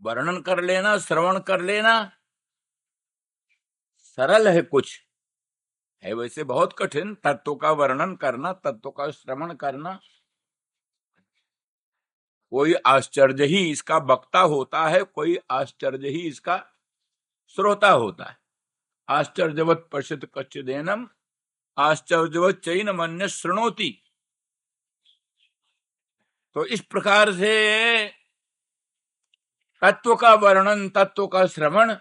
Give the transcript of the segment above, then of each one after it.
वर्णन कर लेना, श्रवण कर लेना सरल है, कुछ है वैसे बहुत कठिन। तत्व का वर्णन करना, तत्व का श्रवण करना, कोई आश्चर्य ही इसका वक्ता होता है, कोई आश्चर्य ही इसका श्रोता होता है। आश्चर्यवत पश्यत कच्चिदेनम आश्चर्यवत चैन मन्य शृणोति। तो इस प्रकार से तत्व का वर्णन, तत्व का श्रवण,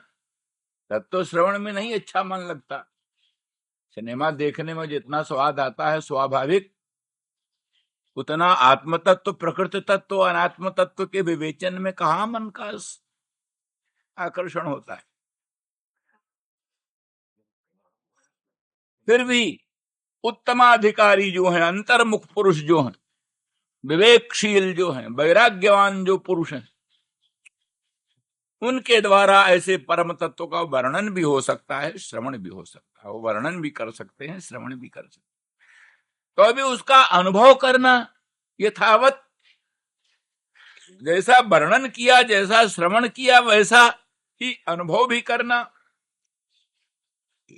तत्व श्रवण में नहीं अच्छा मन लगता। सिनेमा देखने में जितना स्वाद आता है स्वाभाविक, उतना आत्म तत्व, प्रकृति तत्व, अनात्म तत्व के विवेचन में कहाँ मन का आकर्षण होता है। फिर भी उत्तमाधिकारी जो हैं, अंतर्मुख पुरुष जो हैं, विवेकशील जो हैं, वैराग्यवान जो पुरुष हैं, उनके द्वारा ऐसे परम तत्व का वर्णन भी हो सकता है, श्रवण भी हो सकता है। वो वर्णन भी कर सकते हैं, श्रवण भी कर सकते हैं। तो अभी उसका अनुभव करना, यथावत जैसा वर्णन किया, जैसा श्रवण किया, वैसा ही अनुभव भी करना।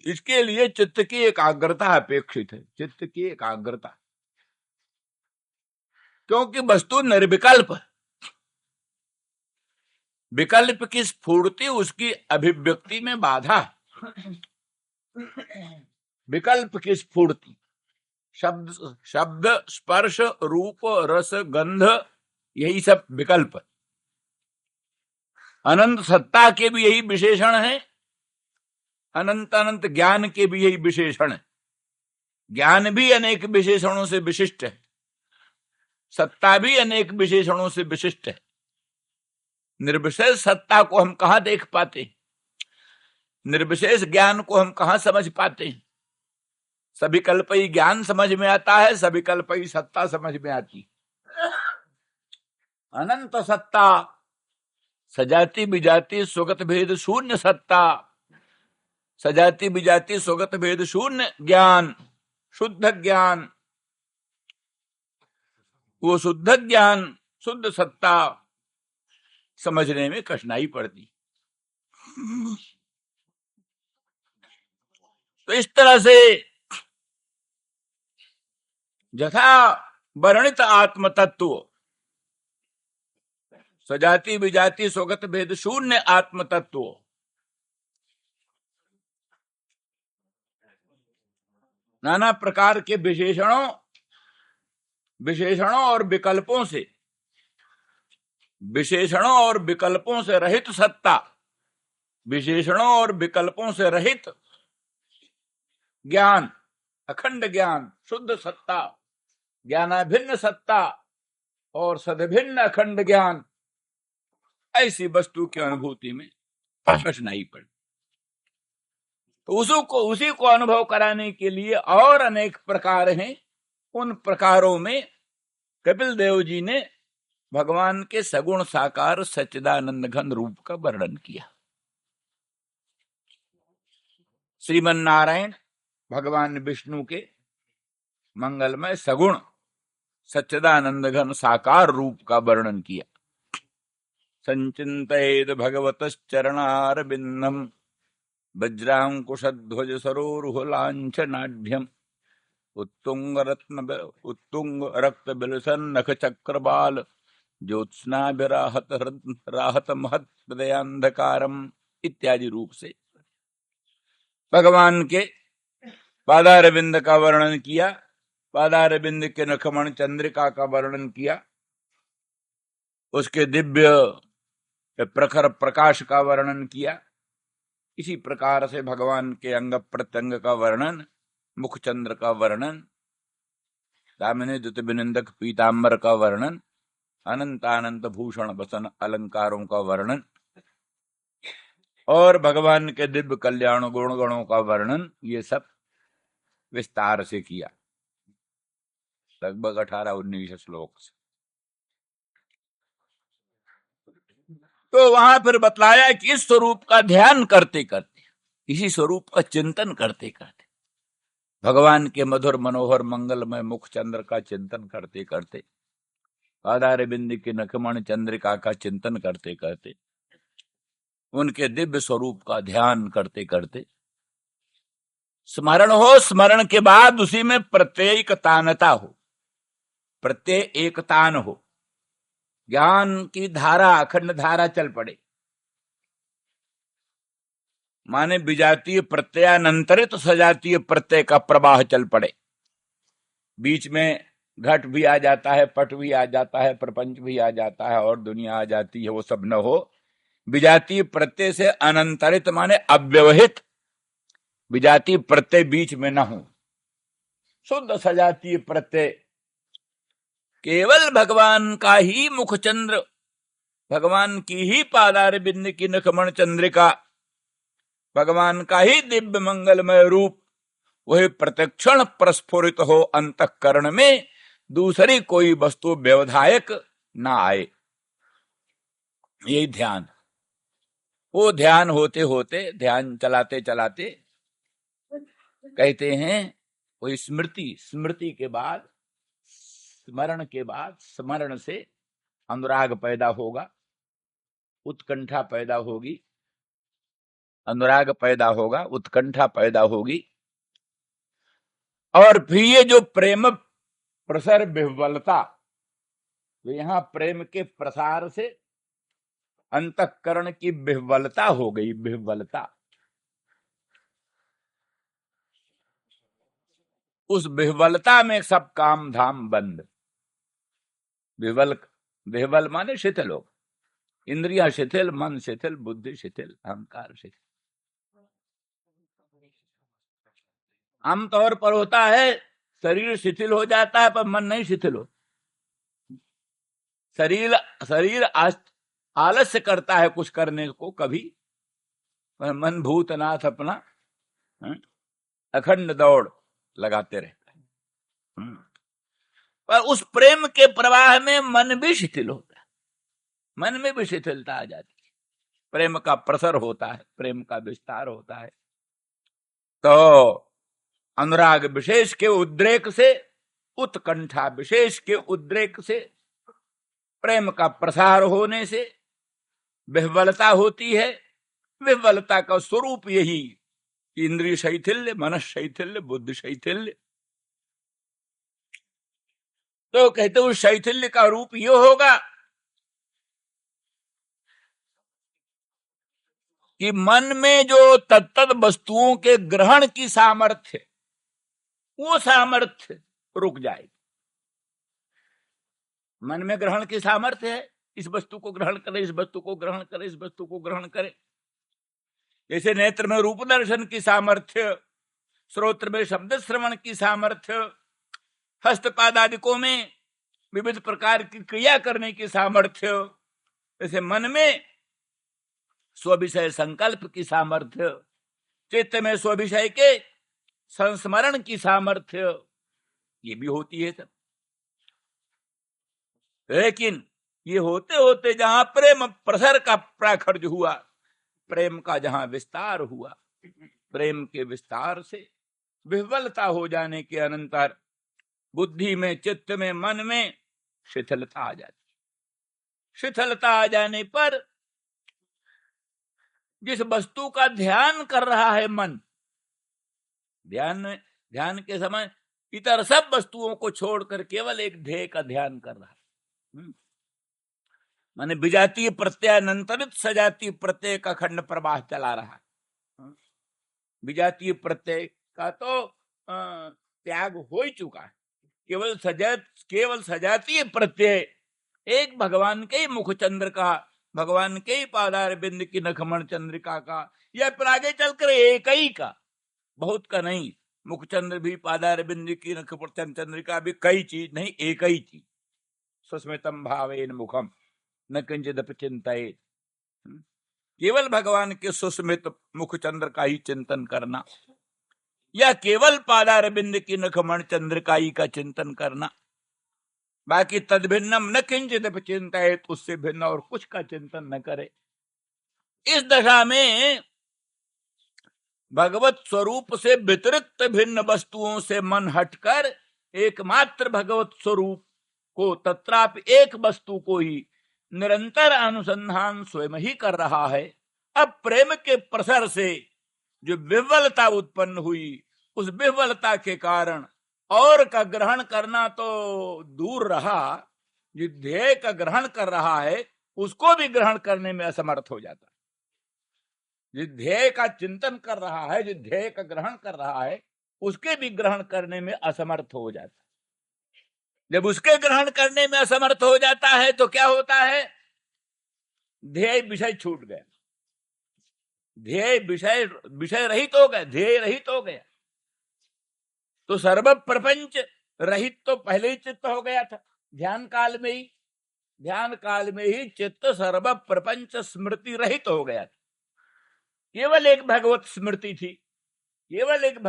इसके लिए चित्त की एकाग्रता अपेक्षित है, चित्त की एकाग्रता, क्योंकि वस्तु निर्विकल्प है। विकल्प की स्फूर्ति उसकी अभिव्यक्ति में बाधा है। विकल्प की स्फूर्ति, शब्द स्पर्श रूप रस गंध, यही सब विकल्प है। अनंत सत्ता के भी यही विशेषण है, अनंत अनंत ज्ञान के भी यही विशेषण है। ज्ञान भी अनेक विशेषणों से विशिष्ट है, सत्ता भी अनेक विशेषणों से विशिष्ट है। निर्विशेष सत्ता को हम कहाँ देख पाते हैं, निर्विशेष ज्ञान को हम कहाँ समझ पाते हैं। सविकल्पी ज्ञान समझ में आता है, सविकल्पी सत्ता समझ में आती। अनंत सत्ता, सजाति विजाति स्वगत भेद शून्य सत्ता, सजाति विजाति स्वगत भेद शून्य ज्ञान, शुद्ध ज्ञान, वो शुद्ध ज्ञान, शुद्ध सत्ता समझने में कठिनाई पड़ती। तो इस तरह से यथा वर्णित आत्म तत्व, सजाति विजाति स्वगत भेद शून्य आत्म तत्व, नाना प्रकार के विशेषणों और विकल्पों से, विशेषणों और विकल्पों से रहित सत्ता, विशेषणों और विकल्पों से रहित ज्ञान, अखंड ज्ञान, शुद्ध सत्ता, ज्ञानाभिन्न सत्ता और सदभिन्न अखंड ज्ञान, ऐसी वस्तु की अनुभूति में कठिनाई पड़ी। तो उसी को अनुभव कराने के लिए और अनेक प्रकार हैं। उन प्रकारों में कपिल देव जी ने भगवान के सगुण साकार सच्चिदानंद घन रूप का वर्णन किया। श्रीमन नारायण भगवान विष्णु के मंगलमय सगुण सच्चिदानंद घन साकार रूप का वर्णन किया। संचिंतयेद भगवतश्चरणारविंदम वज्रांकुशध्वज सरोरुहलांछनाढ्यम उत्तुंग रक्त बिलसन नख चक्रबाल ज्योत्स्नाभिराहत महत हृदयांधकारम इत्यादि रूप से भगवान के पादारविंद का वर्णन किया, पादारविंद के नखमण चंद्रिका का वर्णन किया, उसके दिव्य प्रखर प्रकाश का वर्णन किया। इसी प्रकार से भगवान के अंग प्रत्यंग का वर्णन, मुख चंद्र का वर्णन, दामिनी द्युत बिनिंदक पीतांबर का वर्णन, अनंतानंत भूषण वसन अलंकारों का वर्णन और भगवान के दिव्य कल्याण गुण गणों का वर्णन, ये सब विस्तार से किया, लगभग 18-19 श्लोक से। तो वहां फिर बतलाया कि इस स्वरूप का ध्यान करते करते, इसी स्वरूप का चिंतन करते करते, भगवान के मधुर मनोहर मंगलमय मुख चंद्र का चिंतन करते करते, पादारविंद के नखमण चंद्रिका का चिंतन करते करते उनके दिव्य स्वरूप का ध्यान करते करते स्मरण हो, स्मरण के बाद उसी में प्रत्येकतानता हो, प्रत्यय एकतान हो, ज्ञान की धारा, अखंड धारा चल पड़े। माने विजातीय प्रत्ययानंतरित सजातीय प्रत्यय का प्रवाह चल पड़े। बीच में घट भी आ जाता है, पट भी आ जाता है, प्रपंच भी आ जाता है और दुनिया आ जाती है, वो सब न हो। विजातीय प्रत्यय से अनंतरित माने अव्यवहित विजातीय प्रत्यय बीच में न हो, शुद्ध सजातीय प्रत्यय, केवल भगवान का ही मुखचंद्र, भगवान की ही पादार बिंद की नखमण चंद्रिका, भगवान का ही दिव्य मंगलमय रूप, वही प्रत्यक्षण प्रस्फुरित हो अंतःकरण में, दूसरी कोई वस्तु व्यवधायक ना आए। यही ध्यान। वो ध्यान होते होते, ध्यान चलाते चलाते कहते हैं वो स्मृति, स्मृति के बाद, स्मरण के बाद, स्मरण से अनुराग पैदा होगा, उत्कंठा पैदा होगी, अनुराग पैदा होगा, उत्कंठा पैदा होगी, और फिर ये जो प्रेम प्रसर विह्वलता, तो यहां प्रेम के प्रसार से अंतःकरण की विह्वलता हो गई, विह्वलता। उस विह्वलता में सब काम धाम बंद। विह्वल, विह्वल माने शिथिल हो, इंद्रियां शिथिल, मन शिथिल, बुद्धि शिथिल, अहंकार शिथिल। आमतौर पर होता है शरीर शिथिल हो जाता है पर मन नहीं शिथिल हो। शरीर शरीर आलस्य करता है कुछ करने को कभी, पर मन भूतनाथ अपना अखंड दौड़ लगाते रहता है। पर उस प्रेम के प्रवाह में मन भी शिथिल होता है, मन में भी शिथिलता आ जाती है। प्रेम का प्रसर होता है, प्रेम का विस्तार होता है, तो अनुराग विशेष के उद्रेक से, उत्कंठा विशेष के उद्रेक से, प्रेम का प्रसार होने से विह्वलता होती है। विह्वलता का स्वरूप यही इंद्रिय शैथिल्य, मन शैथिल्य, बुद्धि शैथिल्य। तो कहते उस शैथिल्य का रूप ये होगा कि मन में जो तत्त वस्तुओं के ग्रहण की सामर्थ्य, वो सामर्थ्य रुक जाएगी। मन में ग्रहण की सामर्थ्य है, इस वस्तु को ग्रहण करे, इस वस्तु को ग्रहण करे, इस वस्तु को ग्रहण करे। जैसे नेत्र में रूप दर्शन की सामर्थ्य, श्रोत्र में शब्द श्रवण की सामर्थ्य, हस्तपादादिकों में विविध प्रकार की क्रिया करने की सामर्थ्य, जैसे मन में स्वविषय संकल्प की सामर्थ्य, चित्त में स्वविषय के संस्मरण की सामर्थ्य, ये भी होती है सब। लेकिन ये होते होते जहां प्रेम प्रसर का प्राखर्ज हुआ, प्रेम का जहां विस्तार हुआ, प्रेम के विस्तार से विह्वलता हो जाने के अनंतर बुद्धि में, चित्त में, मन में शिथिलता आ जाती। शिथिलता आ जाने पर जिस वस्तु का ध्यान कर रहा है मन, ध्यान के समय इतर सब वस्तुओं को छोड़कर केवल एक ध्येय का ध्यान कर रहा है। माने विजातीय प्रत्ययानंतरित सजातीय प्रत्यय का खंड प्रवाह चला रहा है। विजातीय प्रत्यय का तो त्याग हो ही चुका है। केवल सजातीय प्रत्यय एक भगवान के ही मुखचंद्र का, भगवान के ही पादार बिंद की नखमण चंद्रिका का, या फिर आगे चलकर एक ही का, बहुत का नहीं। मुखचंद्र भी, पादार बिंद की नखमण चंद्रिका भी, कई चीज नहीं, एक ही चीज। सुस्मितम भावेन मुखम न किंचिदपि चिंतयेत्। केवल भगवान के सुस्मित मुखचंद्र का ही चिंतन करना, या केवल पादार बिंद की नखमण चंद्रिकाई का चिंतन करना, बाकी तद्भिन्नम न किंचिदपि चिंतयेत्, उससे भिन्न और कुछ का चिंतन न करे। इस दशा में भगवत स्वरूप से वितरित भिन्न वस्तुओं से मन हटकर एकमात्र भगवत स्वरूप को, तत्रापि एक वस्तु को ही निरंतर अनुसंधान स्वयं ही कर रहा है, अब प्रेम के प्रसर से जो विह्वलता उत्पन्न हुई, उस विह्वलता के कारण और का ग्रहण करना तो दूर रहा, जो ध्येय का ग्रहण कर रहा है उसको भी ग्रहण करने में असमर्थ हो जाता है। जो ध्येय का चिंतन कर रहा है, जो ध्येय का ग्रहण कर रहा है, उसके भी ग्रहण करने में असमर्थ हो जाता है। जब उसके ग्रहण करने में असमर्थ हो जाता है तो क्या होता है? ध्येय विषय छूट गया, ध्येय विषय रहित हो गया, ध्येय रहित हो गया। तो सर्व प्रपंच रहित तो पहले ही चित्त हो गया था, ध्यान काल में ही चित्त सर्व प्रपंच स्मृति रहित हो गया था। केवल एक भगवत स्मृति थी, केवल एक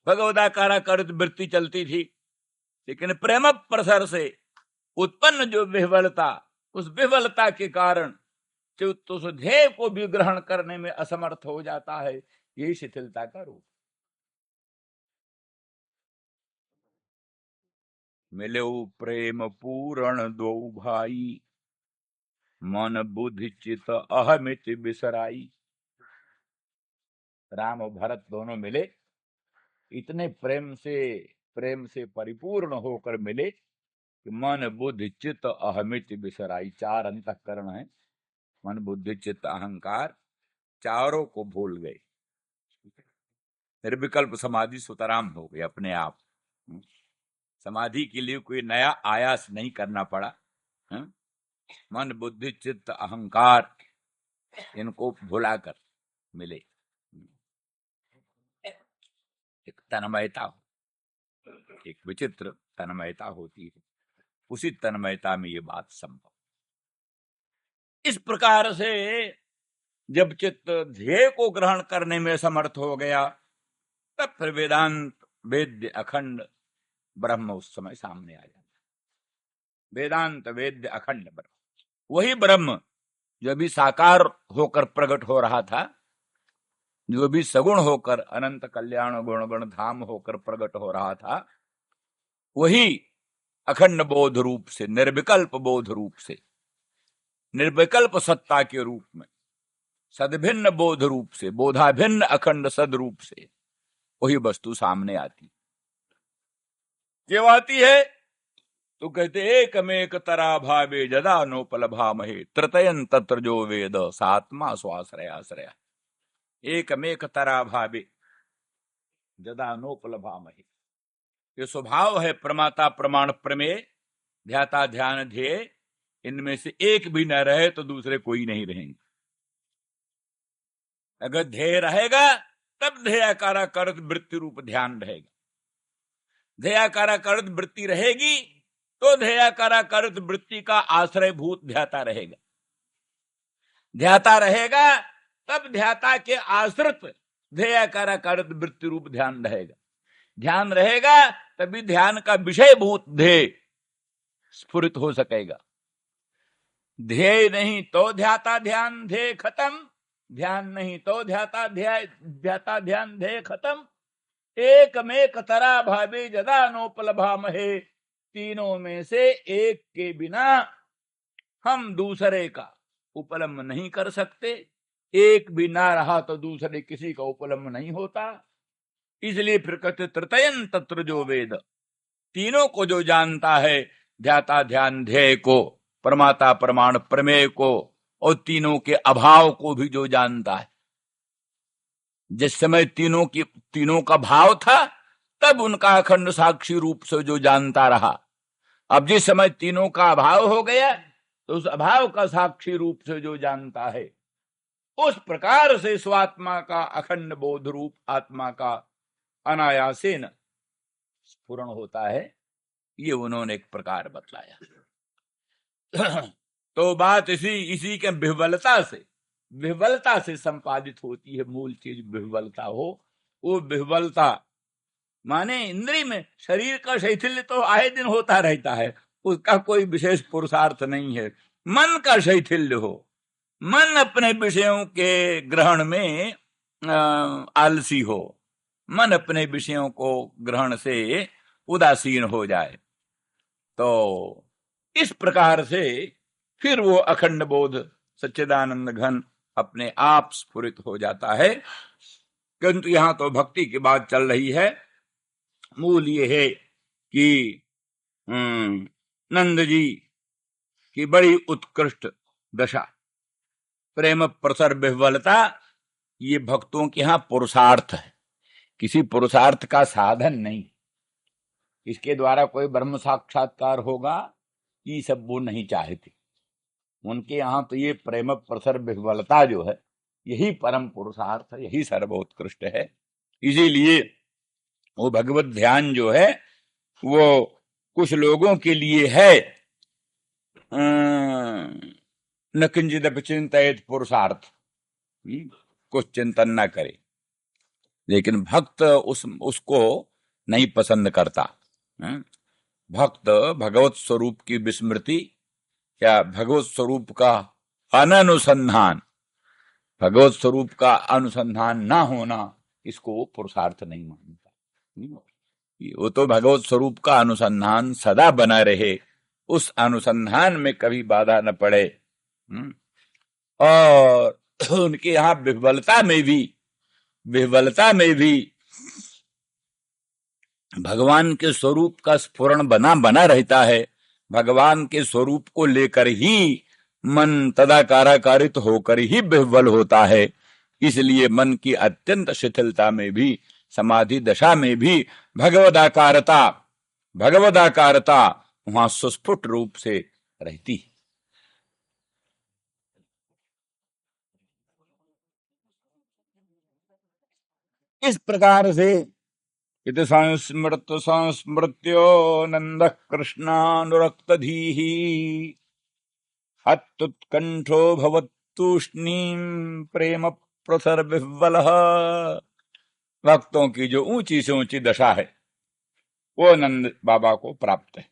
भगवदाकारा कर्त वृत्ति चलती थी। लेकिन प्रेम प्रसर से उत्पन्न जो विह्वलता, उस विह्वलता के कारण चित्त उस ध्येय को भी ग्रहण करने में असमर्थ हो जाता है। यही शिथिलता का रूप। मिले प्रेम पूर्ण दो भाई, मन बुद्धि चित अहमित बिसराई। राम और भरत दोनों मिले, इतने प्रेम से परिपूर्ण होकर मिले कि मन बुद्धि चित्त अहमित बिसराई। 4 अंतःकरण है, मन बुद्धि चित्त अहंकार, चारों को भूल गए। निर्विकल्प समाधि सुतराम हो गई अपने आप। समाधि के लिए कोई नया आयास नहीं करना पड़ा। मन बुद्धि चित्त अहंकार, इनको भुलाकर मिले। एक तन्मयता हो, एक विचित्र तन्मयता होती है। उसी तन्मयता में ये बात संभव। इस प्रकार से जब चित्त ध्येय को ग्रहण करने में समर्थ हो गया, तब फिर वेदांत वेद्य अखंड ब्रह्म उस समय सामने आ जाता। वेदांत वेद्य अखंड ब्रह्म, वही ब्रह्म जो भी साकार होकर प्रकट हो रहा था, जो भी सगुण होकर अनंत कल्याण गुण गण धाम होकर प्रकट हो रहा था, वही अखंड बोध रूप से, निर्विकल्प बोध रूप से, निर्विकल्प सत्ता के रूप में, सद्भिन्न बोध रूप से, बोधाभिन्न अखंड सद रूप से वही वस्तु सामने आती। क्यों आती है? तो कहते एकमेक तरा भावे जदा नोपलभामहे, तृतयन तत्र जो वेद सात्मा स्वाश्रयाश्रया। एकमेक तरा भावे जदा नोपलभामहे, ये स्वभाव है प्रमाता प्रमाण प्रमेय ध्याता ध्यान ध्येय, इनमें से एक भी न रहे तो दूसरे कोई नहीं रहेंगे। अगर ध्येय रहेगा तब ध्येयाकारा कर्त वृत्ति रूप ध्यान रहेगा। ध्येयाकारा कर्त वृत्ति रहेगी तो ध्येयाकारा कर्त वृत्ति का आश्रयभूत ध्याता रहेगा। ध्याता रहेगा तब ध्याता के आश्रित ध्येयाकारा कर्त वृत्ति रूप ध्यान रहेगा। ध्यान रहेगा तभी ध्यान का विषयभूत ध्येय स्फुरित हो सकेगा। ध्येय नहीं तो ध्याता ध्यान ध्येय खत्म, ध्यान नहीं तो ध्याता ध्यान ध्येय खत्म। एकमेक तरा भावे जदा नोपलभामहे, तीनों में से एक के बिना हम दूसरे का उपलम्ब नहीं कर सकते। एक भी ना रहा तो दूसरे किसी का उपलम्ब नहीं होता। इसलिए फिर कहते तृतयन तत्र जो वेद, तीनों को जो जानता है, ध्याता ध्यान ध्येय को, प्रमाता प्रमाण प्रमेय को, और तीनों के अभाव को भी जो जानता है। जिस समय तीनों का भाव था तब उनका अखंड साक्षी रूप से जो जानता रहा। अब जिस समय तीनों का अभाव हो गया तो उस अभाव का साक्षी रूप से जो जानता है, उस प्रकार से स्वात्मा का अखंड बोध रूप आत्मा का अनायासेन स्फुरण होता है। ये उन्होंने एक प्रकार बतलाया। तो बात इसी के विह्वलता से संपादित होती है। मूल चीज विह्वलता हो, वो विह्वलता माने इंद्रिय में शरीर का शैथिल्य तो आए दिन होता रहता है, उसका कोई विशेष पुरुषार्थ नहीं है। मन का शैथिल्य हो, मन अपने विषयों के ग्रहण में आलसी हो, मन अपने विषयों को ग्रहण से उदासीन हो जाए, तो इस प्रकार से फिर वो अखंड बोध सच्चिदानंद घन अपने आप स्फुरित हो जाता है। किंतु यहां तो भक्ति की बात चल रही है। मूल ये है कि नंद जी की बड़ी उत्कृष्ट दशा, प्रेम प्रसर विह्वलता, ये भक्तों के यहाँ पुरुषार्थ है, किसी पुरुषार्थ का साधन नहीं। इसके द्वारा कोई ब्रह्म साक्षात्कार होगा, ये सब वो नहीं चाहते। उनके यहाँ तो ये प्रेम प्रसर विह्वलता जो है, यही परम पुरुषार्थ है, यही सर्वोत्कृष्ट है। इसीलिए वो भगवत ध्यान जो है वो कुछ लोगों के लिए है न किंचिदपि चिंतयेत पुरुषार्थ, कुछ चिंतन न करे, लेकिन भक्त उसको नहीं पसंद करता। भक्त भगवत स्वरूप की विस्मृति या भगवत स्वरूप का अननुसंधान, भगवत स्वरूप का अनुसंधान ना होना, इसको वो पुरुषार्थ नहीं मानता। वो तो भगवत स्वरूप का अनुसंधान सदा बना रहे, उस अनुसंधान में कभी बाधा न पड़े। और उनके यहाँ विह्वलता में भी भगवान के स्वरूप का स्फुरण बना रहता है। भगवान के स्वरूप को लेकर ही मन तदाकाराकारित होकर ही विह्वल होता है। इसलिए मन की अत्यंत शिथिलता में भी, समाधि दशा में भी भगवदाकारता वहां सुस्फुट रूप से रहती है। इस प्रकार से इति संस्मृत्यो नंद कृष्णानुरक्तधीहि हत्युत्कंठो भवत्तूष्णीं प्रेम प्रसर विह्वलः। भक्तों की जो ऊंची से ऊंची दशा है वो नंद बाबा को प्राप्त है।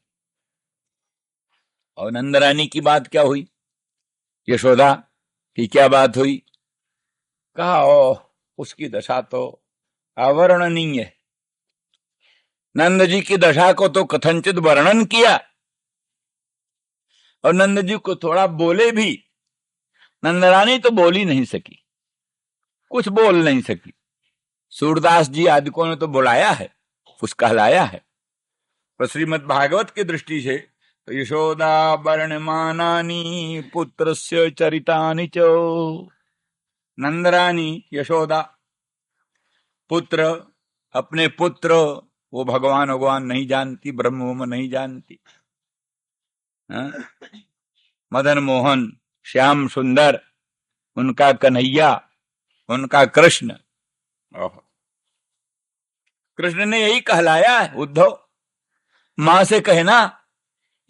और नंद रानी की बात क्या हुई, यशोदा की क्या बात हुई, कहा उसकी दशा तो अवर्णनीय है। नंद जी की दशा को तो कथनचित वर्णन किया, और नंद जी को थोड़ा बोले भी। नंद रानी तो बोल ही नहीं सकी, कुछ बोल नहीं सकी। सूरदास जी आदिकों ने तो बुलाया है, कुछ कहलाया है। पर श्रीमद् भागवत की दृष्टि से तो यशोदा वर्णमानानि पुत्रस्य चरितानि च। नंदरानी यशोदा पुत्र, अपने पुत्र, वो भगवान नहीं जानती, ब्रह्म नहीं जानती। मदन मोहन, श्याम सुंदर, उनका कन्हैया, उनका कृष्ण। कृष्ण ने यही कहलाया है। उद्धव, मां से कहना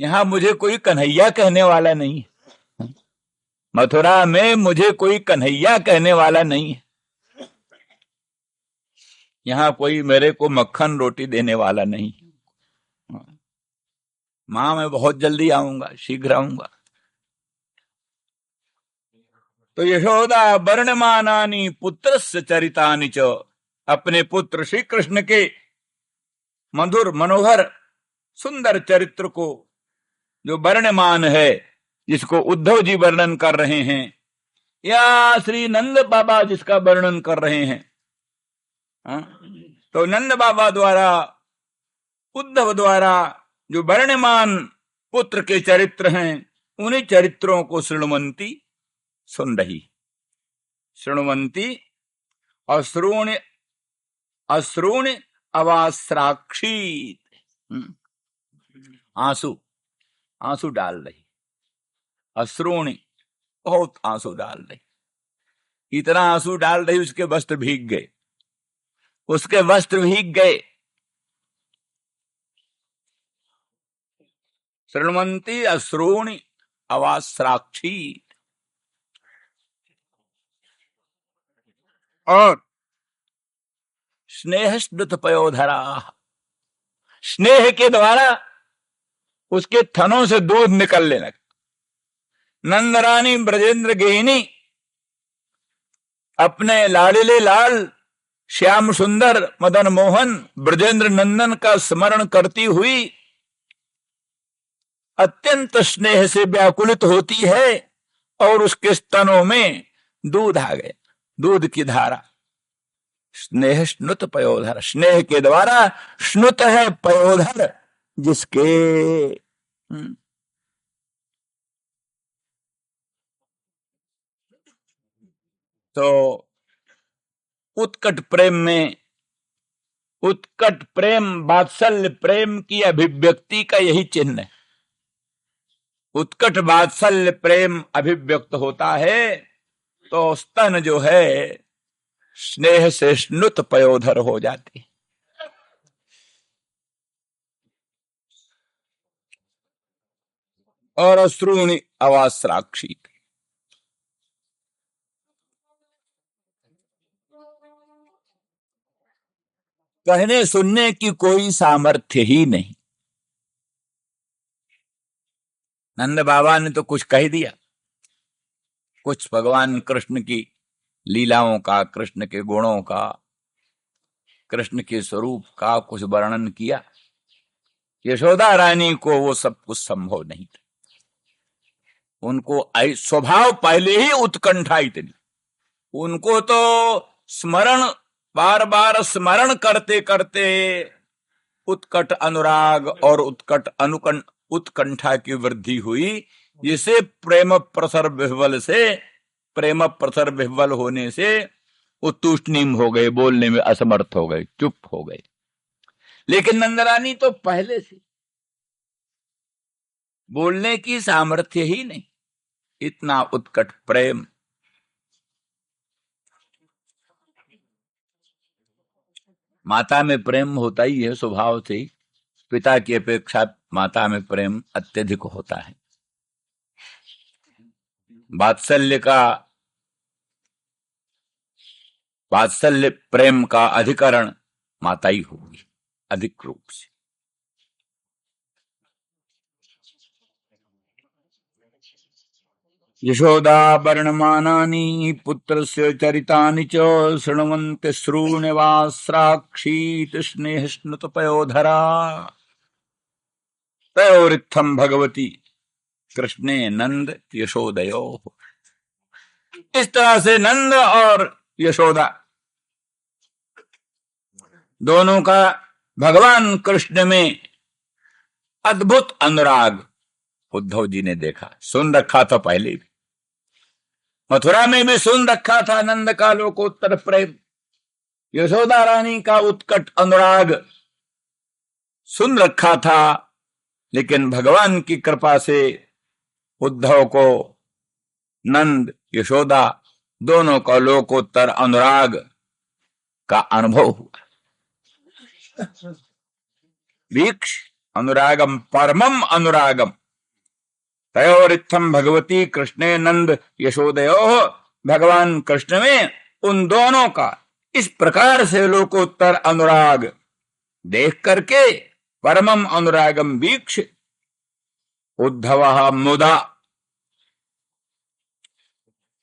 यहां मुझे कोई कन्हैया कहने वाला नहीं है, मथुरा में मुझे कोई कन्हैया कहने वाला नहीं है, यहां कोई मेरे को मक्खन रोटी देने वाला नहीं। मां, मैं बहुत जल्दी आऊंगा, शीघ्र आऊंगा। तो यशोदा वर्णमानानि पुत्रस्य चरितानि च, अपने पुत्र श्री कृष्ण के मधुर मनोहर सुंदर चरित्र को जो वर्णमान है, जिसको उद्धव जी वर्णन कर रहे हैं, या श्री नंद बाबा जिसका वर्णन कर रहे हैं, तो नंद बाबा द्वारा, उद्धव द्वारा जो वर्णमान पुत्र के चरित्र हैं, उन्हीं चरित्रों को शृण्वन्ती सुन रही। शृण्वन्ती अश्रूण अवास्राक्षी, आंसू डाल रही। अश्रूण, बहुत आंसू डाल रही। इतना आंसू डाल रही उसके वस्त्र भीग गए, उसके वस्त्र भीग गए। शृण्वन्ती अश्रूणि अवास्राक्षी। और स्नेहस्मृत पयोधरा, स्नेह के द्वारा उसके थनों से दूध निकलने लगा। नंदरानी ब्रजेंद्र गेहिनी अपने लाडले लाल श्याम सुंदर मदन मोहन ब्रजेंद्र नंदन का स्मरण करती हुई अत्यंत स्नेह से व्याकुलित होती है, और उसके स्तनों में दूध आ गया, दूध की धारा। स्नेह स्नुत पयोधर, स्नेह के द्वारा स्नुत है पयोधर जिसके। तो उत्कट प्रेम में, उत्कट प्रेम वात्सल्य प्रेम की अभिव्यक्ति का यही चिन्ह है। उत्कट वात्सल्य प्रेम अभिव्यक्त होता है तो स्तन जो है स्नेह से स्नुत पयोधर हो जाती है। और अश्रूणि अवास्राक्षी, कहने सुनने की कोई सामर्थ्य ही नहीं। नंद बाबा ने तो कुछ कह दिया, कुछ भगवान कृष्ण की लीलाओं का, कृष्ण के गुणों का, कृष्ण के स्वरूप का कुछ वर्णन किया। यशोदा रानी को वो सब कुछ संभव नहीं था। उनको स्वभाव पहले ही उत्कंठा इतनी, उनको तो स्मरण, बार बार स्मरण करते करते उत्कट अनुराग और उत्कंठा की वृद्धि हुई, जिसे प्रेम प्रसर विह्वल से, प्रेम प्रसर विह्वल होने से वो तूष्णीम हो गए, बोलने में असमर्थ हो गए, चुप हो गए। लेकिन नंदरानी तो पहले से बोलने की सामर्थ्य ही नहीं, इतना उत्कट प्रेम। माता में प्रेम होता ही है स्वभाव से, पिता की अपेक्षा माता में प्रेम अत्यधिक होता है। वात्सल्य प्रेम का अधिकरण माता ही होगी अधिक रूप से। यशोदा वर्णमानानि पुत्रस्य चरितानि च शृण्वन्ति श्रूण्यवास्राक्षी स्नेह स्नुत पयोधरा तयोरित्थम भगवती कृष्णे नंद यशोदयो। इस तरह से नंद और यशोदा दोनों का भगवान कृष्ण में अद्भुत अनुराग उद्धव जी ने देखा, सुन रखा था पहले भी, मथुरा में भी सुन रखा था नंद का लोकोत्तर प्रेम, यशोदा रानी का उत्कट अनुराग सुन रखा था। लेकिन भगवान की कृपा से उद्धव को नंद यशोदा दोनों का लोकोत्तर अनुराग का अनुभव हुआ। वीक्ष अनुरागम परमम अनुरागम तयोरित्थम भगवती कृष्णे नंद यशोदयो। भगवान कृष्ण में उन दोनों का इस प्रकार से लोकोत्तर अनुराग देख करके परमम अनुरागम वीक्ष उद्धव मुदा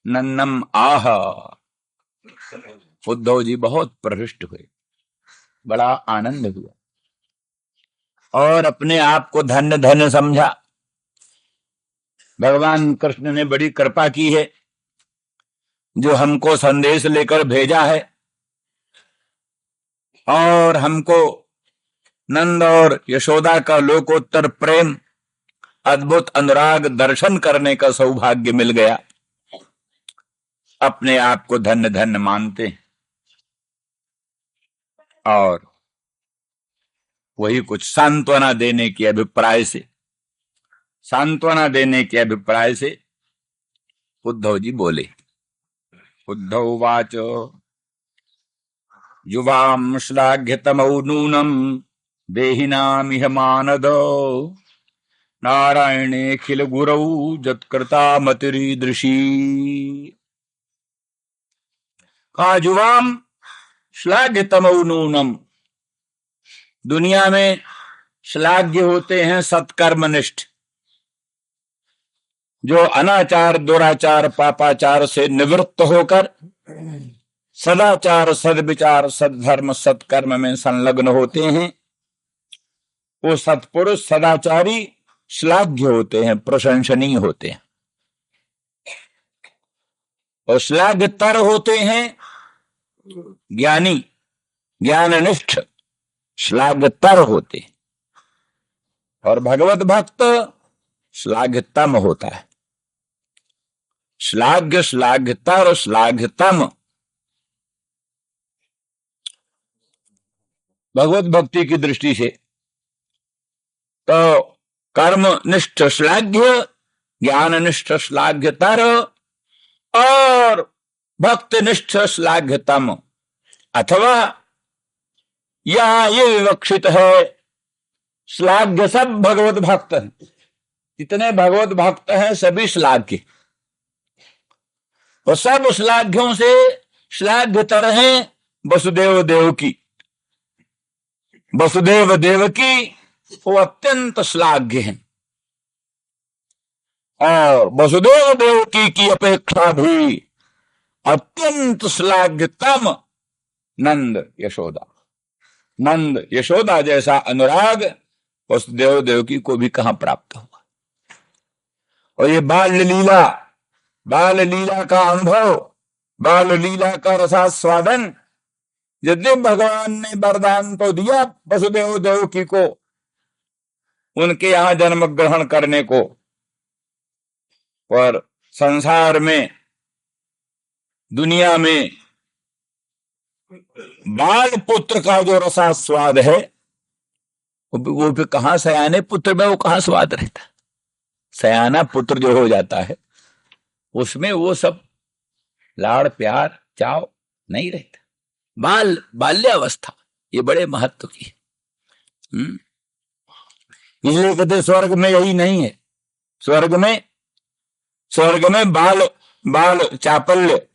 नन्नम आह। उद्धव जी बहुत प्रहृष्ट हुए, बड़ा आनंद हुआ और अपने आप को धन्य धन्य समझा। भगवान कृष्ण ने बड़ी कृपा की है जो हमको संदेश लेकर भेजा है और हमको नंद और यशोदा का लोकोत्तर प्रेम, अद्भुत अनुराग दर्शन करने का सौभाग्य मिल गया। अपने आप को धन्य धन्य मानते हैं और वही कुछ सांत्वना देने के अभिप्राय से उद्धव जी बोले। उद्धव वाच युवाम श्लाघ्यतमौ नूनम देहिनामिह मानद नारायणेऽखिल गुरौ जत्कृता मतिरीदृशी। कहा युवाम श्लाघ्यतमौ नूनम, दुनिया में श्लाघ्य होते हैं सत्कर्मनिष्ठ, जो अनाचार दुराचार पापाचार से निवृत्त होकर सदाचार सद्विचार सद्धर्म सत्कर्म में संलग्न होते हैं। वो सत्पुरुष सदाचारी श्लाघ्य होते हैं, प्रशंसनीय होते हैं। और श्लाघ्यतर होते हैं ज्ञानी, ज्ञाननिष्ठ श्लाघ्यतर होते हैं, और भगवत भक्त श्लाघ्यतम होता है। श्लाघ्य, श्लाघ्यतर, श्लाघ्यतम भगवत भक्ति की दृष्टि से। तो कर्मनिष्ठ श्लाघ्य, ज्ञाननिष्ठ श्लाघ्यतर और भक्तिनिष्ठ श्लाघ्यतम। अथवा यहां ये विवक्षित है, श्लाघ्य सब भगवत भक्त हैं, जितने भगवत भक्त हैं सभी श्लाघ्य, और सब श्लाघ्यों से श्लाघ्यतर हैं वसुदेव देवकी। वसुदेव देवकी वो अत्यंत श्लाघ्य हैं, और वसुदेव देवकी की अपेक्षा भी अत्यंत श्लाघ्यतम नंद यशोदा। नंद यशोदा जैसा अनुराग वसुदेव देवकी को भी कहां प्राप्त हुआ। और ये बाल लीला का अनुभव, बाल लीला का रसास्वादन, यदि भगवान ने वरदान तो दिया वसुदेव देवकी को उनके यहां जन्म ग्रहण करने को, पर संसार में, दुनिया में बाल पुत्र का जो रसास्वाद है वो भी कहां, सयाने पुत्र में वो कहां स्वाद रहता। सयाना पुत्र जो हो जाता है उसमें वो सब लाड़ प्यार चाव नहीं रहता। बाल्यावस्था ये बड़े महत्व की है। इसलिए कहते स्वर्ग में यही नहीं है। स्वर्ग में बाल चापल्य,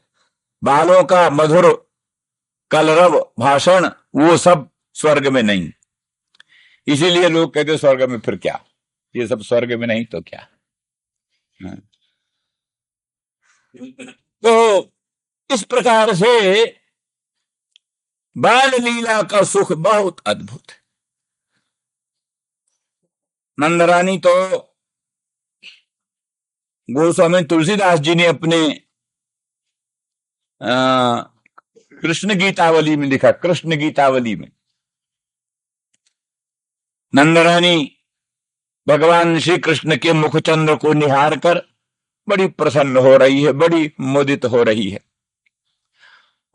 बालों का मधुर कलरव भाषण, वो सब स्वर्ग में नहीं। इसीलिए लोग कहते स्वर्ग में फिर क्या, ये सब स्वर्ग में नहीं तो क्या। तो इस प्रकार से बाल लीला का सुख बहुत अद्भुत है। नंदरानी तो गोस्वामी तुलसीदास जी ने अपने कृष्ण गीतावली में लिखा। कृष्ण गीतावली में नंदरानी भगवान श्री कृष्ण के मुखचंद्र को निहार कर बड़ी प्रसन्न हो रही है, बड़ी मुदित हो रही है।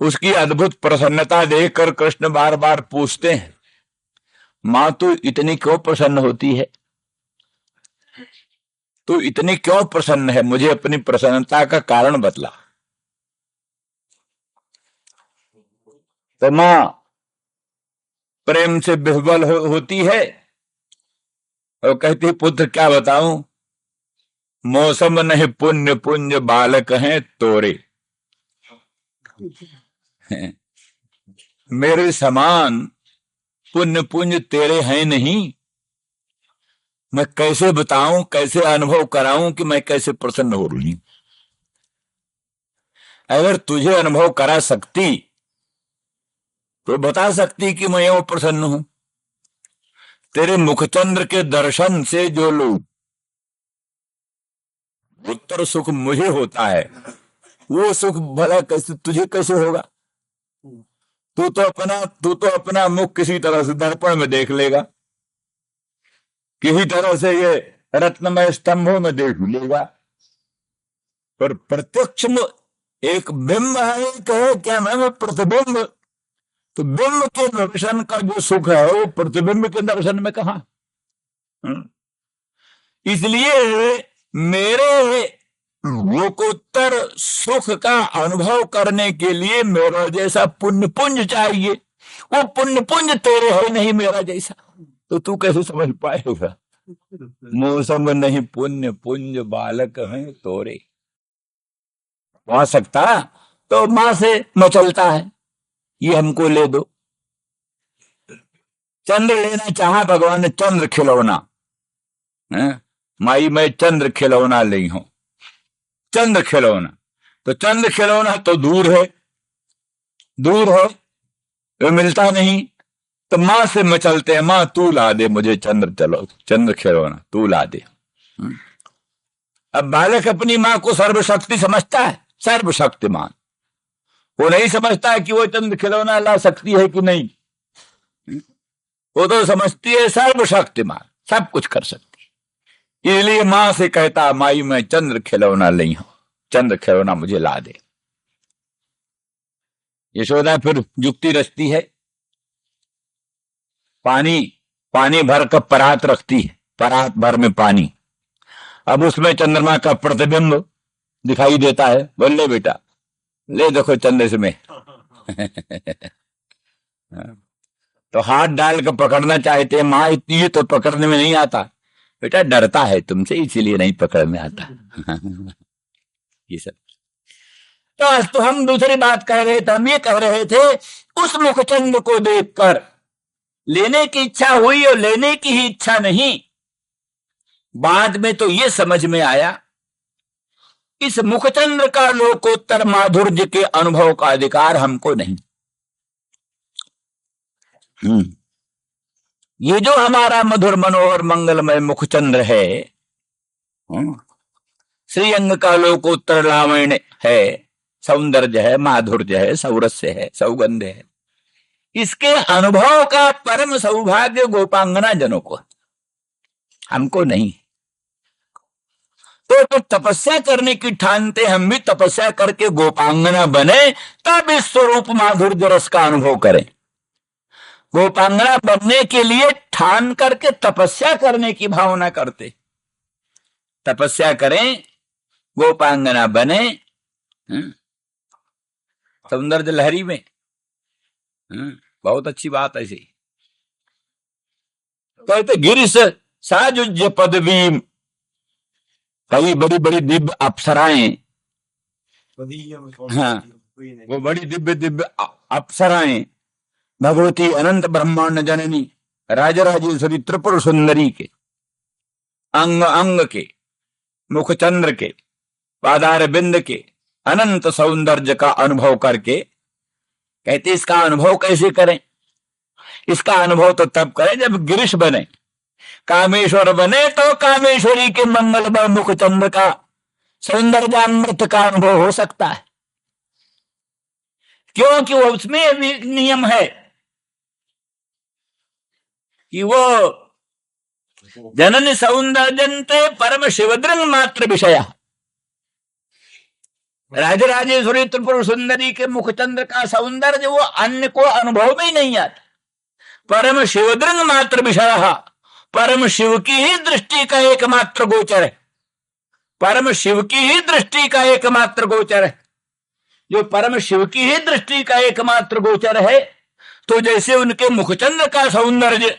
उसकी अद्भुत प्रसन्नता देखकर कृष्ण बार बार पूछते हैं, मां तू इतनी क्यों प्रसन्न होती है, तू इतनी क्यों प्रसन्न है, मुझे अपनी प्रसन्नता का कारण बतला। तो मां प्रेम से विह्वल होती है और कहती, पुत्र क्या बताऊं, मौसम नहीं पुण्य पुंज बालक हैं तोरे। मेरे समान पुण्य पुंज तेरे हैं नहीं। मैं कैसे बताऊं, कैसे अनुभव कराऊं कि मैं कैसे प्रसन्न हो रही हूं। अगर तुझे अनुभव करा सकती तो बता सकती कि मैं वो प्रसन्न हूं। तेरे मुखचंद्र के दर्शन से जो लोग उत्तर सुख मुझे होता है, वो सुख भला कैसे तुझे कैसे होगा। तू तो अपना मुख किसी तरह से दर्पण में देख लेगा, किसी तरह से ये रत्नमय स्तंभों में देख लेगा, पर प्रत्यक्ष में एक बिंब है, कहे क्या मैं प्रतिबिंब। तो बिंब के दर्शन का जो सुख है वो प्रतिबिंब के दर्शन में कहां। इसलिए मेरे लोकोत्तर सुख का अनुभव करने के लिए मेरा जैसा पुण्य पुंज चाहिए। वो पुण्य पुंज तेरे है नहीं मेरा जैसा, तो तू कैसे समझ पाएगा। मौसम नहीं पुण्य पुंज बालक हैं तोरे। आ सकता तो मां से मचलता है, ये हमको ले दो। चंद्र लेना चाहा भगवान ने, चंद्र खिलौना, माई मैं चंद्र खिलौना ली हूं। चंद्र खिलौना, तो चंद्र खिलौना तो दूर है वो मिलता नहीं। तो मां से मचलते हैं, मां तू ला दे मुझे चंद्र खिलौना तू ला दे। अब बालक अपनी मां को सर्वशक्ति समझता है, सर्वशक्तिमान। वो नहीं समझता कि वो चंद्र खिलौना ला सकती है कि नहीं, वो तो समझती है सर्वशक्तिमान, सब कुछ कर सकती है। इसलिए मां से कहता, माई मैं चंद्र खिलौना नहीं हूं, चंद्र खिलौना मुझे ला दे। यशोदा फिर युक्ति रचती है, पानी भर कर परात रखती है, परात भर में पानी, अब उसमें चंद्रमा का प्रतिबिंब दिखाई देता है। बोले बेटा ले देखो चंद्र में तो हाथ डाल कर पकड़ना चाहते हैं, माँ इतनी है तो पकड़ने में नहीं आता, बेटा डरता है तुमसे इसीलिए नहीं पकड़ने आता ये सब। तो आज तो हम दूसरी बात कह रहे थे, हम ये कह रहे थे उस मुखचंद्र को देखकर लेने की इच्छा हुई और लेने की ही इच्छा नहीं, बाद में तो ये समझ में आया इस मुखचंद्र का लोकोत्तर माधुर्य के अनुभव का अधिकार हमको नहीं। ये जो हमारा मधुर मनोहर मंगलमय मुखचंद्र है, श्रीअंग का लोकोत्तर लावण्य है, सौंदर्य है, माधुर्य है, सौरस्य है, सौगंध है, इसके अनुभव का परम सौभाग्य गोपांगना जनों को, हमको नहीं। तो तपस्या करने की ठानते हम भी तपस्या करके गोपांगना बने, तब इस स्वरूप माधुर्य रस का अनुभव करें। गोपांगना बनने के लिए ठान करके तपस्या करने की भावना करते, तपस्या करें, गोपांगना बने, सौंदर्य लहरी में। बहुत अच्छी बात ऐसी कहते, गिरिश साजुज्य पदवीम, कई बड़ी बड़ी दिव्य अप्सराएं, हाँ वो बड़ी दिव्य दिव्य अप्सराएं भगवती अनंत ब्रह्मांड जननी राजराजेश्वरी त्रिपुर सुंदरी के अंग अंग के, मुखचंद्र के, पादार बिंद के अनंत सौंदर्य का अनुभव करके कहते इसका अनुभव कैसे करें? इसका अनुभव तो तब करें जब गिरीश बने, कामेश्वर बने, तो कामेश्वरी के मंगलमय मुखचंद्र का सौंदर्यामृत का अनुभव हो सकता है। क्योंकि वो उसमें भी नियम है कि वो जननी सौंदर्यन्ते परम शिवदृंग मात्र विषय, राजराजेश्वरी त्रिपुर सुंदरी के मुखचंद्र का सौंदर्य वो अन्य को अनुभव में ही नहीं आता, परम शिवदृंग मात्र विषय, परम शिव की ही दृष्टि का एकमात्र गोचर है, परम शिव की ही दृष्टि का एकमात्र गोचर है। जो परम शिव की ही दृष्टि का एकमात्र गोचर है, तो जैसे उनके मुखचंद्र का सौंदर्य,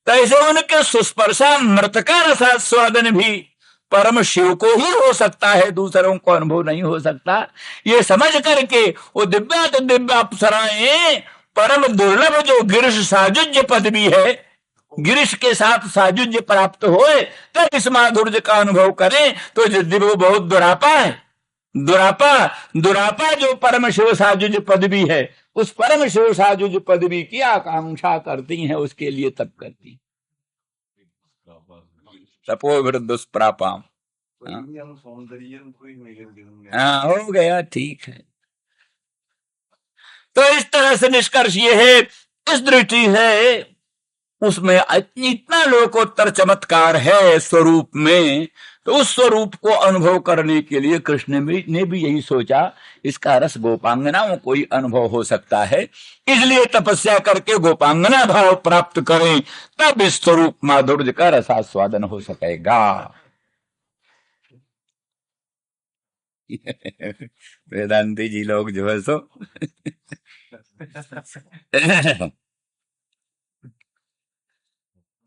तैसे उनके सुस्पर्शामृत का रसास्वादन भी परम शिव को ही हो सकता है, दूसरों को अनुभव नहीं हो सकता। ये समझ करके वो दिव्यात दिव्य अप्सराएं, परम दुर्लभ जो गिरीश साजुज्य पदवी है, गिरीश के साथ साजुज्य प्राप्त होए, तब इस माधुर्य का अनुभव करें। तो यदि वो बहुत दुरापा है, दुरापा जो परम शिव साजुज पदवी है, उस परम शिव साजुज पदवी की आकांक्षा करती हैं, उसके लिए तप करती, तपो विरुद्ध दुष्प्रापाम। हाँ हो गया, ठीक है। तो इस तरह से निष्कर्ष ये है, इस दृष्टि है उसमें इतना लोकोत्तर चमत्कार है स्वरूप में, तो उस स्वरूप को अनुभव करने के लिए कृष्ण ने भी यही सोचा, इसका रस गोपांगनाओं को ही अनुभव हो सकता है, इसलिए तपस्या करके गोपांगना भाव प्राप्त करें, तब इस स्वरूप माधुर्य का रसास्वादन हो सकेगा। वेदांती जी लोग जो है सो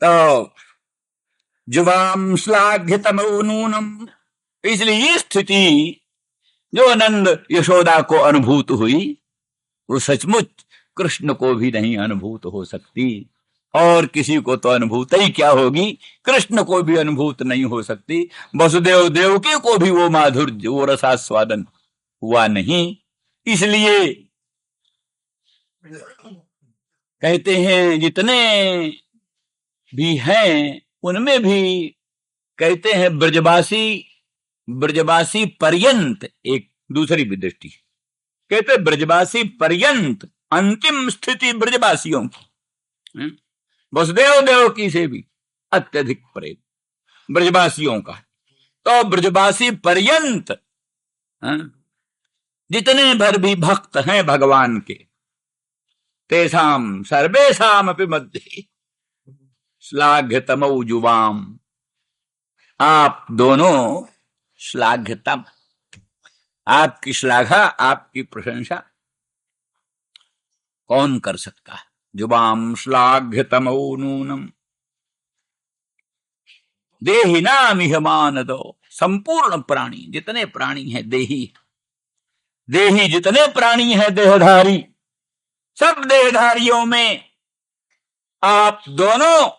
तो जुवाम श्लाघ्यतमो नूनम, इसलिए ये स्थिति जो आनंद यशोदा को अनुभूत हुई, वो सचमुच कृष्ण को भी नहीं अनुभूत हो सकती, और किसी को तो अनुभूत ही क्या होगी, कृष्ण को भी अनुभूत नहीं हो सकती, वसुदेव देवकी को भी वो माधुर्य, वो रसास्वादन हुआ नहीं। इसलिए कहते हैं जितने भी हैं उनमें भी कहते हैं ब्रजवासी पर्यंत एक दूसरी भी दृष्टि। कहते ब्रजवासी पर्यंत, अंतिम स्थिति ब्रजवासियों की, वसुदेव देवकी से भी अत्यधिक प्रेम ब्रजवासियों का। तो ब्रजवासी पर्यंत जितने भर भी भक्त हैं भगवान के, तेषाम सर्वेषाम अपि मध्ये श्लाघ्यतमौ युवाम, आप दोनों श्लाघ्यतम, आपकी श्लाघा, आपकी प्रशंसा कौन कर सकता है। युवाम श्लाघ्यतमौ नूनम देहिनामिह मानदो, संपूर्ण प्राणी, जितने प्राणी हैं देही, देही जितने प्राणी हैं देहधारी, सब देहधारियों में आप दोनों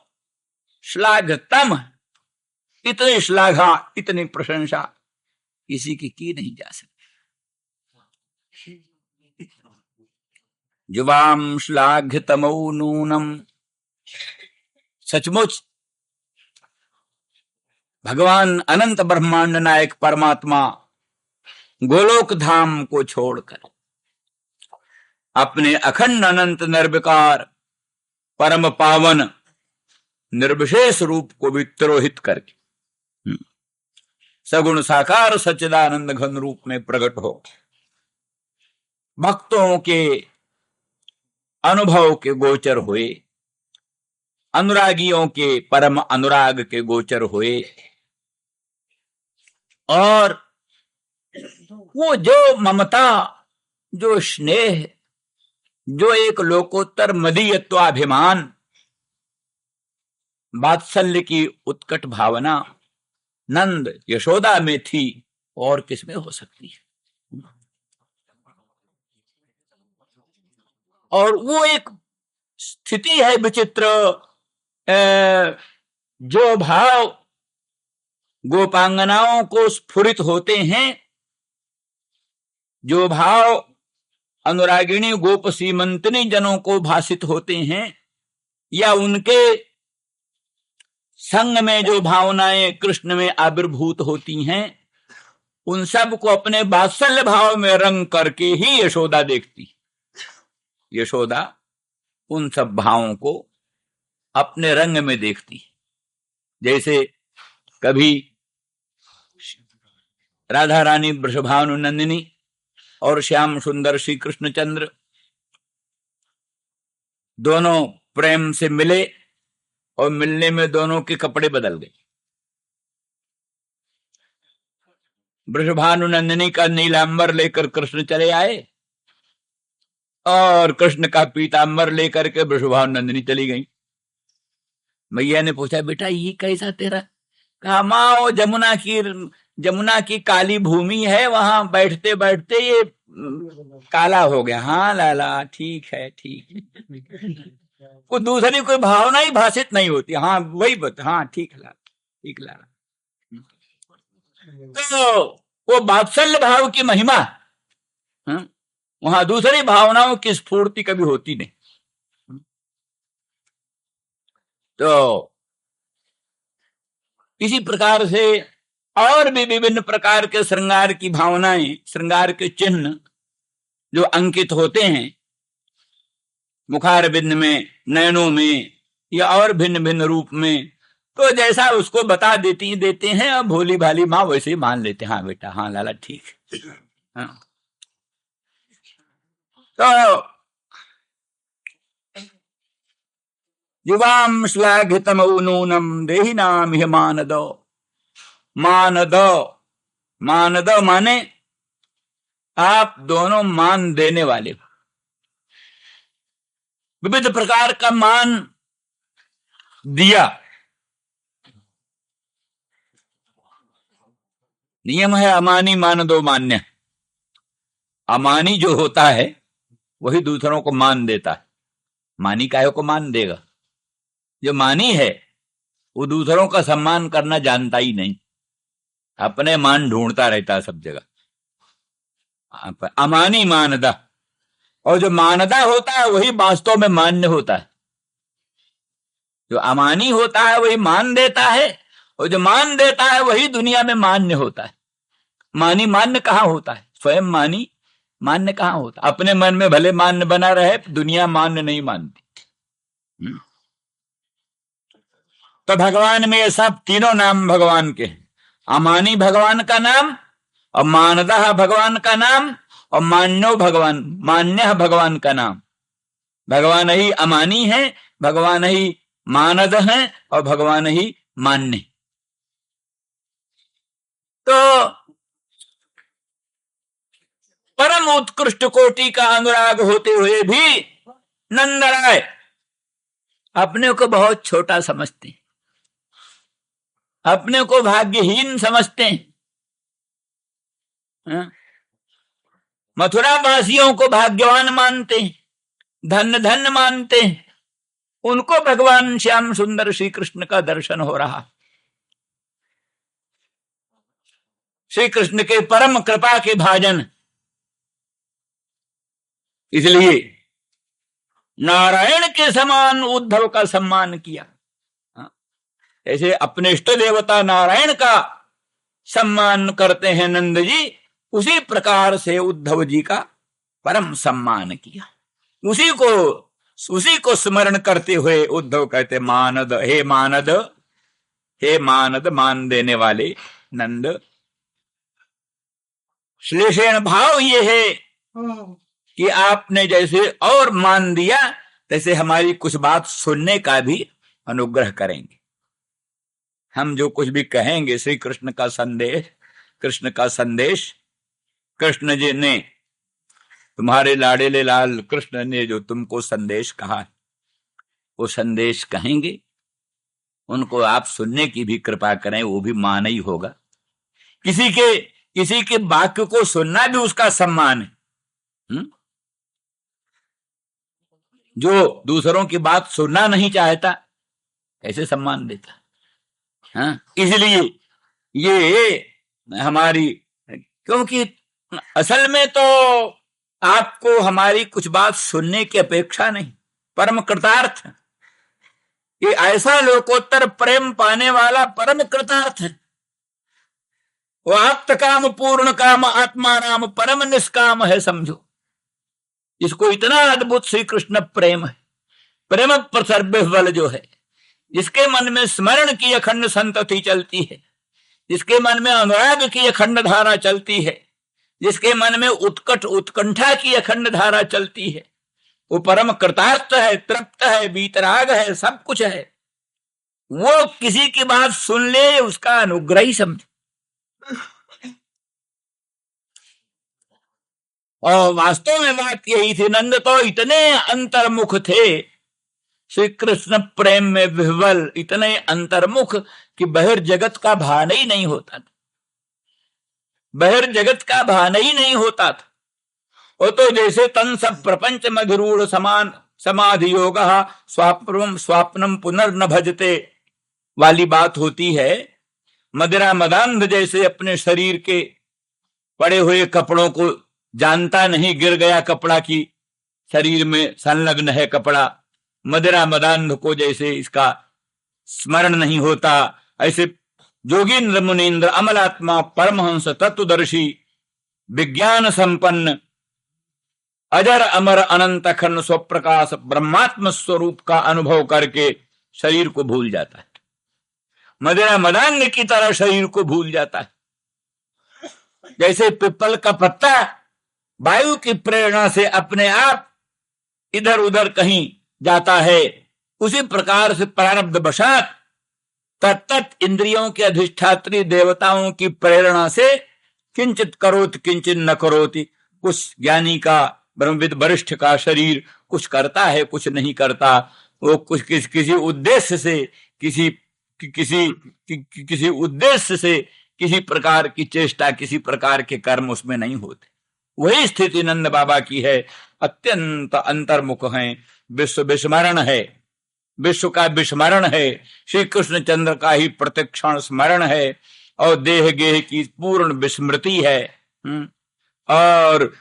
श्लाघतम, इतनी श्लाघा, इतनी प्रशंसा किसी की नहीं जा सकती। युवाम श्लाघ्यतमौ नूनम, सचमुच भगवान अनंत ब्रह्मांड नायक परमात्मा गोलोक धाम को छोड़कर अपने अखंड अनंत निर्विकार परम पावन निर्विशेष रूप को भी तिरोहित करके सगुण साकार सच्चिदानंद घन रूप में प्रकट हो भक्तों के अनुभव के गोचर हुए, अनुरागियों के परम अनुराग के गोचर हुए, और वो जो ममता, जो स्नेह, जो एक लोकोत्तर मदीयत्वाभिमान, वात्सल्य की उत्कट भावना नंद यशोदा में थी, और किसमें हो सकती है। और वो एक स्थिति है विचित्र, जो भाव गोपांगनाओं को स्फुरित होते हैं, जो भाव अनुरागिणी गोप सीमंतनी जनों को भासित होते हैं, या उनके संग में जो भावनाएं कृष्ण में आविर्भूत होती हैं, उन सब को अपने वात्सल्य भाव में रंग करके ही यशोदा देखती। यशोदा उन सब भावों को अपने रंग में देखती। जैसे कभी राधा रानी वृषभानुनंदिनी और श्याम सुंदर श्री कृष्णचंद्र दोनों प्रेम से मिले, और मिलने में दोनों के कपड़े बदल गए। वृषभानुनंदिनी का नीलांबर लेकर कृष्ण चले आए, और कृष्ण का पीतांबर लेकर के वृषभानुनंदिनी चली गई। मैया ने पूछा, बेटा ये कैसा तेरा? कहा, माँ वो जमुना की काली भूमि है, वहां बैठते बैठते ये काला हो गया। हाँ लाला, ठीक है ठीक है। कोई दूसरी कोई भावना ही भाषित नहीं होती। हाँ वही बता, हाँ ठीक लाला, ठीक लाला। तो वो वात्सल्य भाव की महिमा, वहां दूसरी भावनाओं की स्फूर्ति कभी होती नहीं। तो इसी प्रकार से और भी विभिन्न प्रकार के श्रृंगार की भावनाएं, श्रृंगार के चिन्ह जो अंकित होते हैं मुखारबिंद में, नयनों में, या और भिन्न भिन्न रूप में, तो जैसा उसको बता देते हैं, और भोली भाली माँ वैसे ही मान लेते हैं। हाँ बेटा, हाँ लाला ठीक। हाँ। तो युवाम श्लाघितमौ नूनम देहिनामिह मानदो। मानदो, मानदो माने आप दोनों मान देने वाले हो। विविध प्रकार का मान दिया। नियम है अमानी मान दो मान्य। अमानी जो होता है वही दूसरों को मान देता है। मानी काहे को मान देगा? जो मानी है वो दूसरों का सम्मान करना जानता ही नहीं, अपने मान ढूंढता रहता है सब जगह। अमानी मानदा, और जो मानदा होता है वही वास्तव में मान्य होता है। जो अमानी होता है वही मान देता है, और जो मान देता है वही दुनिया में मान्य होता है। मानी मान्य कहाँ होता है? स्वयं मानी मान्य कहाँ होता? अपने मन में भले मान्य बना रहे, दुनिया मान्य नहीं मानती। तो भगवान में ये सब तीनों नाम भगवान के हैं। अमानी भगवान का नाम, और मानदह भगवान का नाम, और मान्यो भगवान, मान्य भगवान का नाम। भगवान ही अमानी है, भगवान ही मानद है, और भगवान ही मान्य। तो परम उत्कृष्ट कोटि का अनुराग होते हुए भी नंदराय अपने को बहुत छोटा समझते हैं, अपने को भाग्यहीन समझते हैं। मथुरा वासियों को भाग्यवान मानते हैं, धन्य धन्य मानते हैं। उनको भगवान श्याम सुंदर श्री कृष्ण का दर्शन हो रहा। श्री कृष्ण के परम कृपा के भाजन, इसलिए नारायण के समान उद्धव का सम्मान किया। ऐसे अपने इष्ट देवता नारायण का सम्मान करते हैं नंद जी, उसी प्रकार से उद्धव जी का परम सम्मान किया। उसी को स्मरण करते हुए उद्धव कहते मानद, हे मानद, हे मानद, मान देने वाले नंद। श्लेषण भाव ये है कि आपने जैसे और मान दिया, तैसे हमारी कुछ बात सुनने का भी अनुग्रह करेंगे। हम जो कुछ भी कहेंगे श्री कृष्ण का संदेश, कृष्ण का संदेश, कृष्ण जी ने, तुम्हारे लाडेले लाल कृष्ण ने जो तुमको संदेश कहा है, वो संदेश कहेंगे, उनको आप सुनने की भी कृपा करें, वो भी मान ही होगा। किसी के वाक्य को सुनना भी उसका सम्मान है। जो दूसरों की बात सुनना नहीं चाहता, कैसे सम्मान देता? इसलिए ये हमारी, क्योंकि असल में तो आपको हमारी कुछ बात सुनने की अपेक्षा नहीं, परम कृतार्थ, ये ऐसा लोकोत्तर प्रेम पाने वाला परम कृतार्थ है। वो आप्त काम पूर्ण काम आत्मा राम परम निष्काम है, समझो। इसको इतना अद्भुत श्री कृष्ण प्रेम है, प्रेम प्रसर्व बल जो है, जिसके मन में स्मरण की अखंड संतति चलती है, जिसके मन में अनुराग की अखंड धारा चलती है, जिसके मन में उत्कट उत्कंठा की अखंड धारा चलती है, वो परम कृतार्थ है, तृप्त है, वीतराग है, सब कुछ है। वो किसी की बात सुन ले, उसका अनुग्रह ही समझे। और वास्तव में बात यही थी, नंद तो इतने अंतर्मुख थे श्री कृष्ण प्रेम में विह्वल, इतने अंतर्मुख कि बहिर्जगत का भान ही नहीं होता था, बहिर्जगत का भान ही नहीं होता था। वो तो जैसे तन सब प्रपंच मधिरूढ़ समान समाधि योग स्वाप्नम पुनर्न भजते वाली बात होती है। मदिरा मदांध जैसे अपने शरीर के पड़े हुए कपड़ों को जानता नहीं, गिर गया कपड़ा की शरीर में संलग्न है कपड़ा, मदिरा मदांध को जैसे इसका स्मरण नहीं होता, ऐसे जोगींद्र मुनीन्द्र अमलात्मा परमहंस तत्वदर्शी विज्ञान संपन्न अजर अमर अनंत अखंड स्वप्रकाश ब्रह्मात्म स्वरूप का अनुभव करके शरीर को भूल जाता है, मदिरा मदांग की तरह शरीर को भूल जाता है। जैसे पिपल का पत्ता वायु की प्रेरणा से अपने आप इधर उधर कहीं जाता है, उसी प्रकार से प्रारब्ध वशात तत्त इंद्रियों के अधिष्ठात्री देवताओं की प्रेरणा से किंचित करोति किंचित न करोति, कुछ ज्ञानी का ब्रह्मविद वरिष्ठ का शरीर कुछ करता है, कुछ नहीं करता। वो कुछ किसी उद्देश्य से किसी उद्देश्य से किसी प्रकार की चेष्टा, किसी प्रकार के कर्म उसमें नहीं होते। वही स्थिति नंद बाबा की है, अत्यंत अंतर्मुख हैं, विश्व विस्मरण है, विश्व का विस्मरण है, श्री कृष्ण चंद्र का ही प्रतिक्षण स्मरण है, और देह गेह की पूर्ण विस्मृति है। और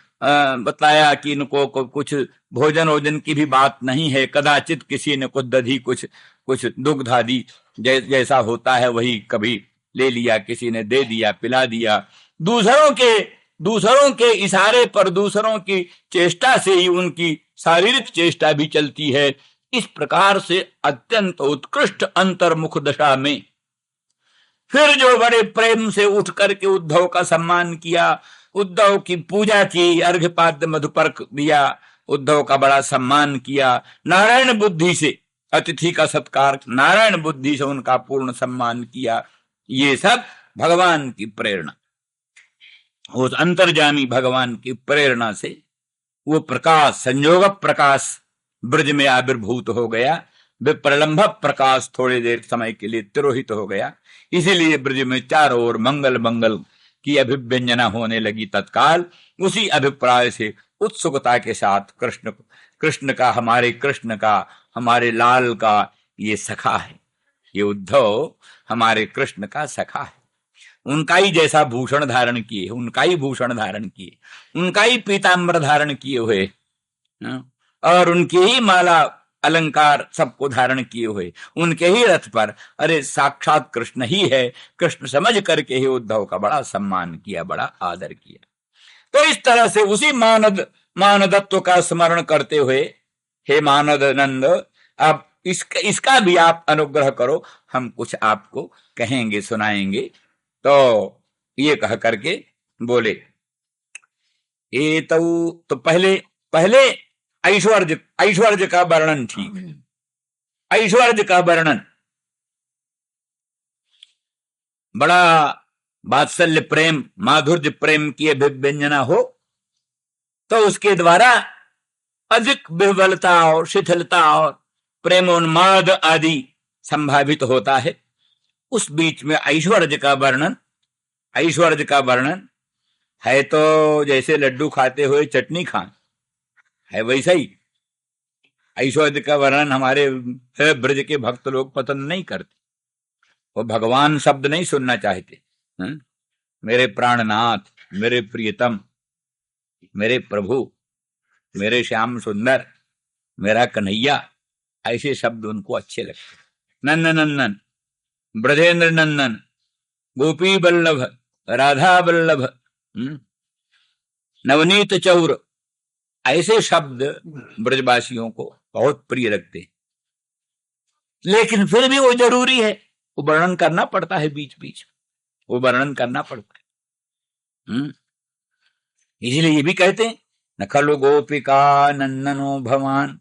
बताया कि इनको कुछ भोजन वोजन की भी बात नहीं है, कदाचित किसी ने कुछ दधी कुछ दुग्ध आदि जैसा होता है वही कभी ले लिया, किसी ने दे दिया, पिला दिया। दूसरों के दूसरों के इशारे पर, दूसरों की चेष्टा से ही उनकी शारीरिक चेष्टा भी चलती है। इस प्रकार से अत्यंत उत्कृष्ट अंतर्मुख दशा में फिर जो बड़े प्रेम से उठ करके उद्धव का सम्मान किया, उद्धव की पूजा की, अर्घ्यपाद्य मधुपर्क दिया, उद्धव का बड़ा सम्मान किया, नारायण बुद्धि से अतिथि का सत्कार, नारायण बुद्धि से उनका पूर्ण सम्मान किया। ये सब भगवान की प्रेरणा, उस अंतर्जामी भगवान की प्रेरणा से वो प्रकाश, संयोग प्रकाश ब्रज में आविर्भूत हो गया। वे प्रलंब प्रकाश थोड़ी देर समय के लिए तिरोहित हो गया। इसीलिए ब्रज में चारों ओर मंगल मंगल की अभिव्यंजना होने लगी। तत्काल उसी अभिप्राय से उत्सुकता के साथ कृष्ण का, हमारे कृष्ण का, हमारे लाल का ये सखा है, ये उद्धव हमारे कृष्ण का सखा है। उनका ही जैसा भूषण धारण किए, उनका ही भूषण धारण किए, उनका ही पीताम्बर धारण किए हुए, और उनकी ही माला अलंकार सबको धारण किए हुए, उनके ही रथ पर, अरे साक्षात कृष्ण ही है। कृष्ण समझ करके ही उद्धव का बड़ा सम्मान किया, बड़ा आदर किया। तो इस तरह से उसी मानदत्व का स्मरण करते हुए, हे मानद नंद, अब इसका भी आप अनुग्रह करो, हम कुछ आपको कहेंगे, सुनाएंगे। तो ये कह करके बोले, ये तो पहले ऐश्वर्य का वर्णन, ठीक है, ऐश्वर्य का वर्णन, बड़ा वात्सल्य प्रेम, माधुर्य प्रेम की अभिव्यंजना हो तो उसके द्वारा अधिक विह्वलता और शिथिलता और प्रेमोन्माद आदि संभावित होता है। उस बीच में ऐश्वर्य का वर्णन है तो जैसे लड्डू खाते हुए चटनी खान है, वैसा ही ऐश्वर्य का वर्णन हमारे ब्रज के भक्त लोग पसंद नहीं करते। वो भगवान शब्द नहीं सुनना चाहते। मेरे प्राणनाथ, मेरे प्रियतम, मेरे प्रभु, मेरे श्याम सुंदर, मेरा कन्हैया, ऐसे शब्द उनको अच्छे लगते। नंदन नंदन, ब्रजेंद्र नंदन, गोपी बल्लभ, राधा बल्लभ, नवनीत चौर, ऐसे शब्द ब्रजवासियों को बहुत प्रिय लगते हैं। लेकिन फिर भी वो जरूरी है, वो वर्णन करना पड़ता है, बीच बीच वो वर्णन करना पड़ता है। इसलिए ये भी कहते हैं, न खलु गोपिका नंदनो भवान।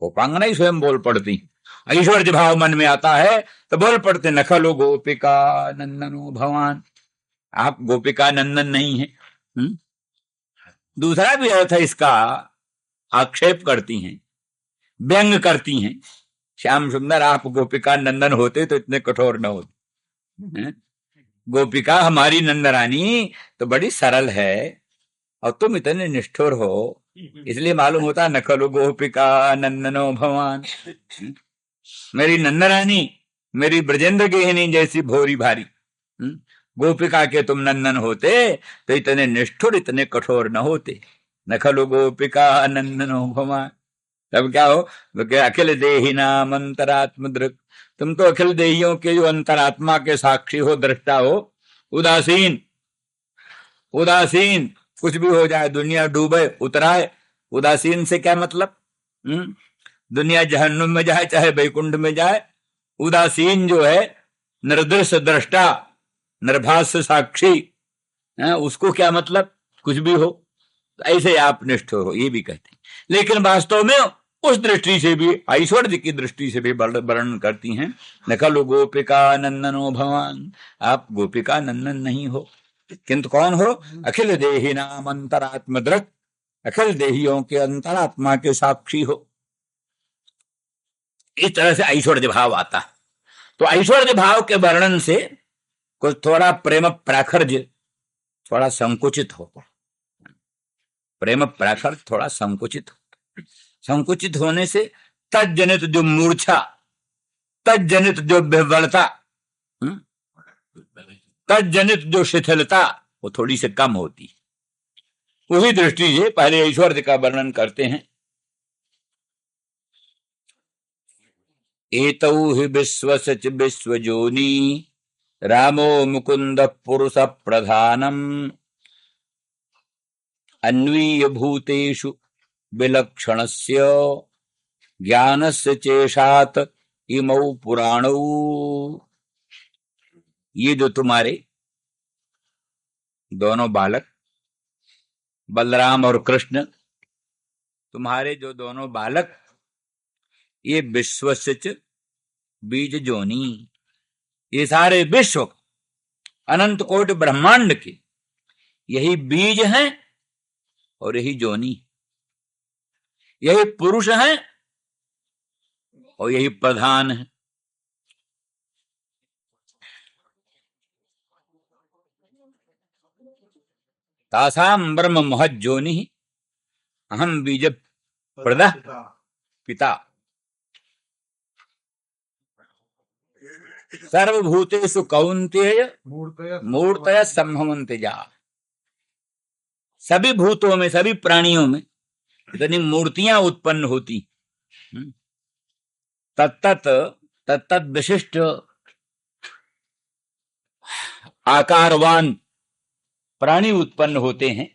गोपांगना ही स्वयं बोल पड़ती, ऐश्वर्य भाव मन में आता है तो बोल पड़ते, न खलु गोपिका नंदनो भवान, आप गोपिका नंदन नहीं है। दूसरा भी अर्थ है इसका, आक्षेप करती हैं, व्यंग करती हैं, श्याम सुंदर आप गोपिका नंदन होते तो इतने कठोर न होते। गोपिका हमारी नंदरानी तो बड़ी सरल है और तुम इतने निष्ठुर हो, इसलिए मालूम होता न खलु गोपिका नंदनो भवान। मेरी नंदरानी, मेरी ब्रजेंद्र गेहिनी जैसी भोरी भारी गोपिका के तुम नंदन होते तो इतने निष्ठुर, इतने कठोर न होते। न खलु गोपिका नंदनो भवान, तब क्या हो, अखिल देही नाम अंतरात्म दृक्, तुम तो अखिल देहियों के जो अंतरात्मा के साक्षी हो, दृष्टा हो। उदासीन, कुछ भी हो जाए, दुनिया डूबे उतराए, उदासीन से क्या मतलब? दुनिया जहन्नुम में जाए चाहे वैकुंठ में जाए, उदासीन जो है निर्दृश्य दृष्टा, निर्भास्य साक्षी, उसको क्या मतलब? कुछ भी हो। ऐसे आप निष्ठुर हो, ये भी कहते हैं। लेकिन वास्तव में उस दृष्टि से भी, ऐश्वर्य की दृष्टि से भी वर्णन करती हैं, न खलु गोपिका नंदनो भवान, आप गोपिका नंदन नहीं हो, किंतु कौन हो? अखिल देही नाम अंतरात्म दृक्, अखिल देहियों के अंतरात्मा के साक्षी हो। इस तरह से ऐश्वर्य भाव आता है। तो ऐश्वर्य भाव के वर्णन से कुछ थोड़ा प्रेम प्राखर्य थोड़ा संकुचित होता, प्रेम प्राखर थोड़ा संकुचित होने से तज्जनित जो मूर्छा, तज्जनित जो विह्वलता, तज्जनित जो शिथिलता, वो थोड़ी सी कम होती। उसी दृष्टि से पहले ऐश्वर्य का वर्णन करते हैं। एतौ हि विश्वसच विश्वजोनी, रामो मुकुंद पुरुष प्रधानम, अन्वीय भूतेषु विलक्षणस्य ज्ञानस्य चेषात् इमौ पुराणौ। ये जो तुम्हारे दोनों बालक बलराम और कृष्ण, तुम्हारे जो दोनों बालक, ये विश्वस्य बीज जोनी, ये सारे विश्व अनंत कोटि ब्रह्मांड के यही बीज हैं और यही जोनी, यही पुरुष हैं और यही प्रधान है। तासाम ब्रह्म महज्जोनि अहम बीज प्रदा पिता। सर्वभूतेषु कौन्तेय मूर्तयः सम्भवन्ति जा। सभी भूतों में, सभी प्राणियों में इतनी मूर्तियां उत्पन्न होती, तत्त विशिष्ट आकारवान प्राणी उत्पन्न होते हैं।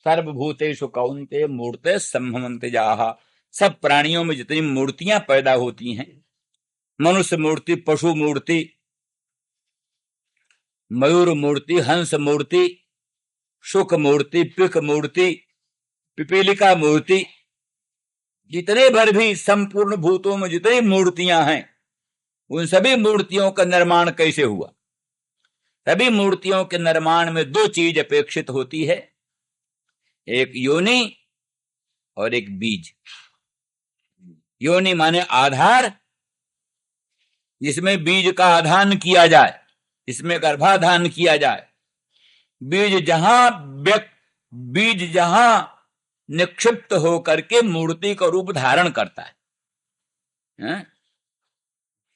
सर्वभूतेषु कौन्तेय मूर्तयः सम्भवन्ति जाः। सब प्राणियों में जितनी मूर्तियां पैदा होती हैं, मनुष्य मूर्ति, पशु मूर्ति, मयूर मूर्ति, हंस मूर्ति, शुक मूर्ति, पिक मूर्ति, पिपीलिका मूर्ति, जितने भर भी संपूर्ण भूतों में जितनी मूर्तियां हैं, उन सभी मूर्तियों का निर्माण कैसे हुआ? सभी मूर्तियों के निर्माण में दो चीज अपेक्षित होती है, एक योनि और एक बीज। योनि माने आधार, जिसमें बीज का आधान किया जाए, इसमें गर्भाधान किया जाए। बीज जहां निक्षिप्त होकर के मूर्ति का रूप धारण करता है,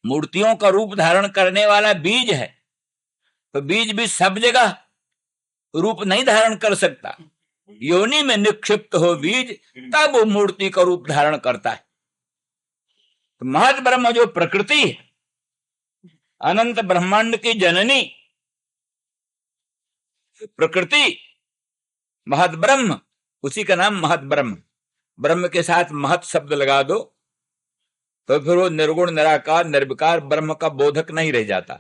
मूर्तियों का रूप धारण करने वाला बीज है, तो बीज भी सब जगह रूप नहीं धारण कर सकता। योनि में निक्षिप्त हो बीज, तब वो मूर्ति का रूप धारण करता है। तो महत ब्रह्म जो प्रकृति है, अनंत ब्रह्मांड की जननी प्रकृति, महत ब्रह्म, उसी का नाम महत ब्रह्म। ब्रह्म के साथ महत शब्द लगा दो तो फिर वो निर्गुण निराकार निर्विकार ब्रह्म का बोधक नहीं रह जाता।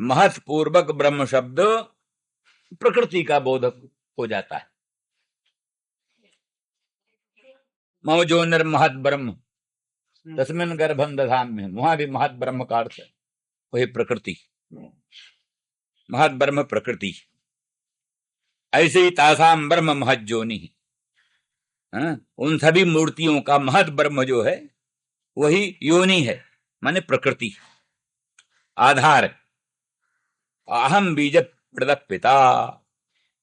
महत पूर्वक ब्रह्म शब्द प्रकृति का बोधक हो जाता है। मौजो निर्महत ब्रह्म तस्मिन् गर्भं दधाम्य, वहां भी महत ब्रह्म का अर्थ है वही प्रकृति, महत ब्रह्म प्रकृति। ऐसे ही तासाम ब्रह्म महत जोनि, उन सभी मूर्तियों का महत ब्रह्म जो है वही योनि है, माने प्रकृति, आधार। अहम बीज प्रदः पिता,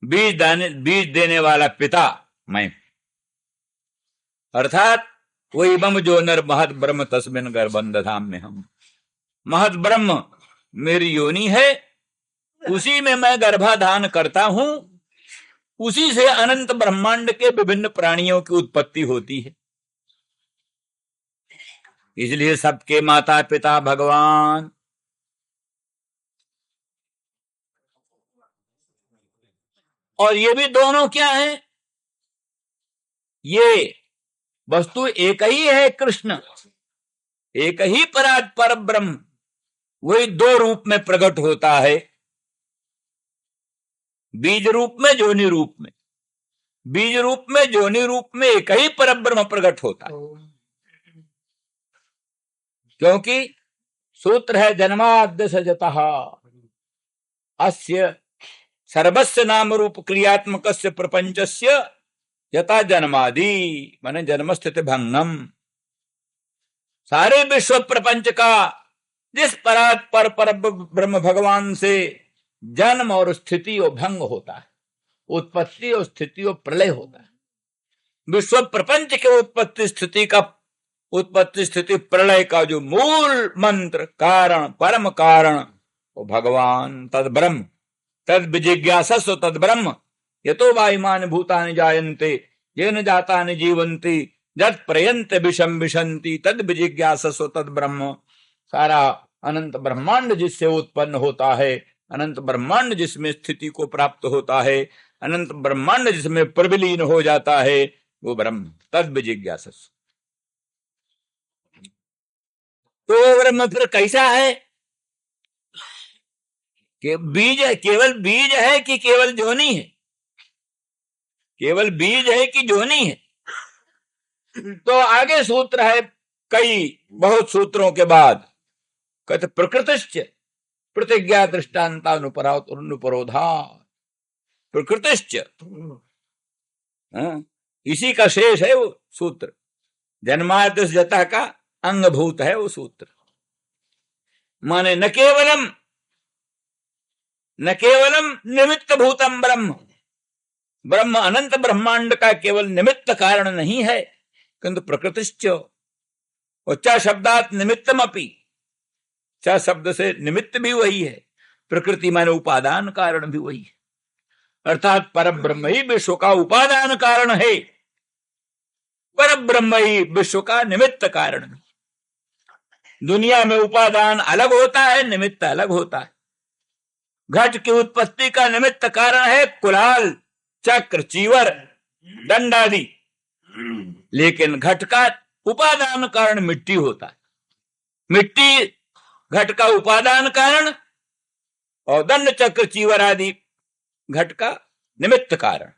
बीज देने वाला पिता मैं, अर्थात वही बम जो नर महत ब्रह्म तस्मिन् गर्भं दधाम्यहम्। महत ब्रह्म मेरी योनि है, उसी में मैं गर्भाधान करता हूं, उसी से अनंत ब्रह्मांड के विभिन्न प्राणियों की उत्पत्ति होती है। इसलिए सबके माता पिता भगवान। और ये भी दोनों क्या है? ये वस्तु एक ही है, कृष्ण एक ही पर ब्रह्म, वही दो रूप में प्रकट होता है, बीज रूप में, जोनि रूप में। बीज रूप में, जोनि रूप में एक ही पर ब्रह्म प्रकट होता है, क्योंकि सूत्र है जन्माद्य सजतः अस्य सर्वस्य नाम रूप क्रियात्मकस्य प्रपंचस्य यथा जन्मादि, माने जन्म स्थिति भंगम। सारे विश्व प्रपंच का जिस पर ब्रह्म भगवान से जन्म और स्थिति और भंग होता है, उत्पत्ति और स्थिति और प्रलय होता है। विश्व प्रपंच के उत्पत्ति स्थिति प्रलय का जो मूल मंत्र, कारण, परम कारण वो भगवान तद ब्रह्म, तद विजिज्ञासस्व तद ब्रह्म, यतो वा इमानि भूतानि जायन्ते येन जातानि जीवन्ति यत् प्रयन्ते विषम विशन्ति तद विजिज्ञासस्व तद ब्रह्म। सारा अनंत ब्रह्मांड जिससे उत्पन्न होता है, अनंत ब्रह्मांड जिसमें स्थिति को प्राप्त होता है, अनंत ब्रह्मांड जिसमें प्रविलीन हो जाता है वो ब्रह्म, तद विजिज्ञासस्व। तो वो ब्रह्म फिर कैसा है? कि बीज है, केवल बीज है कि केवल जोनी है? केवल बीज है कि जोनी है? तो आगे सूत्र है, कई बहुत सूत्रों के बाद कहते प्रकृतिश्च प्रतिज्ञा दृष्टान्तानुपरोधा। प्रकृतिश्च, इसी का शेष है वो सूत्र। जन्माद्य जता का अंगभूत है वो सूत्र। माने न केवलम निमित्त भूतम ब्रह्म, ब्रह्म अनंत ब्रह्मांड का केवल निमित्त कारण नहीं है, किंतु प्रकृतिश्च, और च शब्दात निमित्तम अपि, च शब्द से निमित्त भी वही है, प्रकृति माने उपादान कारण भी वही है। अर्थात परब्रह्म ही विश्व का उपादान कारण है, परब्रह्म ही विश्व का निमित्त कारण है। दुनिया में उपादान अलग होता है, निमित्त अलग होता है। घट की उत्पत्ति का निमित्त कारण है कुलाल, चक्र, चीवर, दंड आदि, लेकिन घट का उपादान कारण मिट्टी होता है। मिट्टी घट का उपादान कारण और दंड, चक्र, चीवर आदि घट का निमित्त कारण।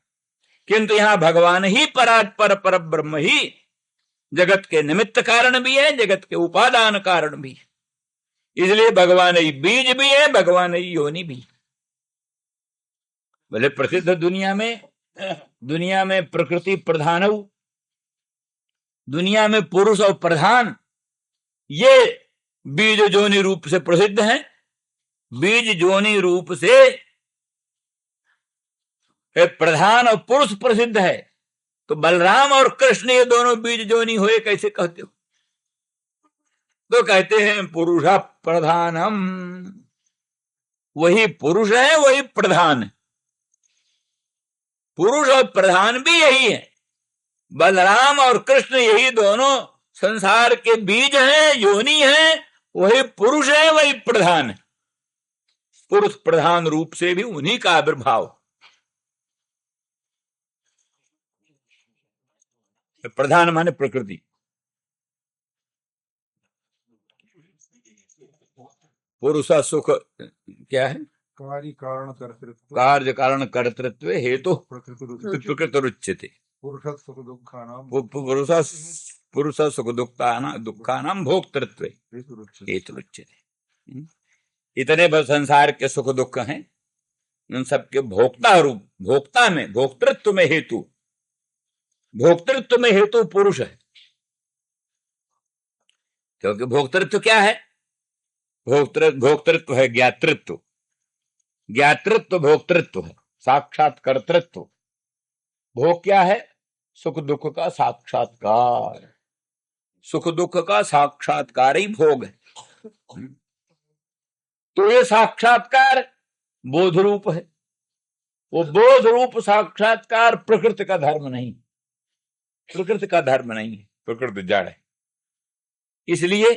किंतु यहां भगवान ही परात्पर पर ब्रह्म ही जगत के निमित्त कारण भी है, जगत के उपादान कारण भी है। इसलिए भगवान ही बीज भी है, भगवान ही योनि भी। बोले प्रसिद्ध दुनिया में प्रकृति प्रधान, दुनिया में पुरुष और प्रधान, ये बीज जोनि रूप से प्रसिद्ध है। बीज जोनि रूप से प्रधान और पुरुष प्रसिद्ध है। तो बलराम और कृष्ण ये दोनों बीज जोनि हुए, कैसे कहते हो? तो कहते हैं पुरुष प्रधानम, वही पुरुष है, वही प्रधान है। पुरुष और प्रधान भी यही है। बलराम और कृष्ण यही दोनों संसार के बीज हैं, योनि हैं। वही पुरुष है, वही प्रधान है। पुरुष प्रधान रूप से भी उन्हीं का आविर्भाव। प्रधान माने प्रकृति। पुरुष सुख क्या है? कार्य कारण कर्तृत्व, कार्य कारण कर्तृत्व हेतु प्रकृति रुच्यते। पुरुष सुख दुखानां भोक्तृत्व हेतु रुच्यते। इतने संसार के सुख दुख हैं, उन सबके भोक्ता में, भोक्तृत्व में हेतु, भोक्तृत्व में हेतु पुरुष है। क्योंकि भोक्तृत्व क्या है? भोक्तृत्व है ज्ञातृत्व, ज्ञातृत्व भोक्तृत्व है, साक्षात कर्तृत्व। भोग क्या है? सुख दुख का साक्षात्कार। सुख दुख का साक्षात्कार ही भोग है। तो ये साक्षात्कार बोध रूप है। वो बोध रूप साक्षात्कार प्रकृति का धर्म नहीं, प्रकृति का धर्म नहीं है, प्रकृति जड़ है। इसलिए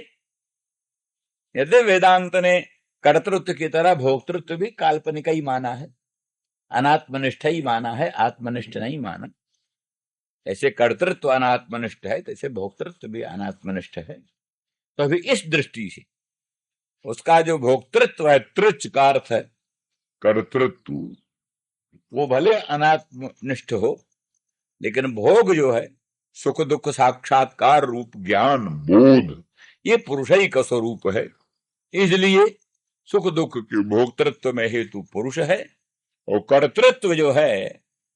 यदि वेदांत ने कर्तृत्व की तरह भोक्तृत्व भी काल्पनिक ही माना है, अनात्मनिष्ठ ही माना है, आत्मनिष्ठ नहीं माना। ऐसे कर्तृत्व अनात्मनिष्ठ है, तैसे भोक्तृत्व भी अनात्मनिष्ठ है। तो अभी इस दृष्टि से उसका जो भोक्तृत्व है, तृच का अर्थ है कर्तृत्व, वो भले अनात्मनिष्ठ हो, लेकिन भोग जो है सुख दुख साक्षात्कार रूप ज्ञान बोध, ये पुरुष ही का स्वरूप है। इसलिए सुख दुख के भोक्तृत्व में हेतु पुरुष है, और कर्तृत्व जो है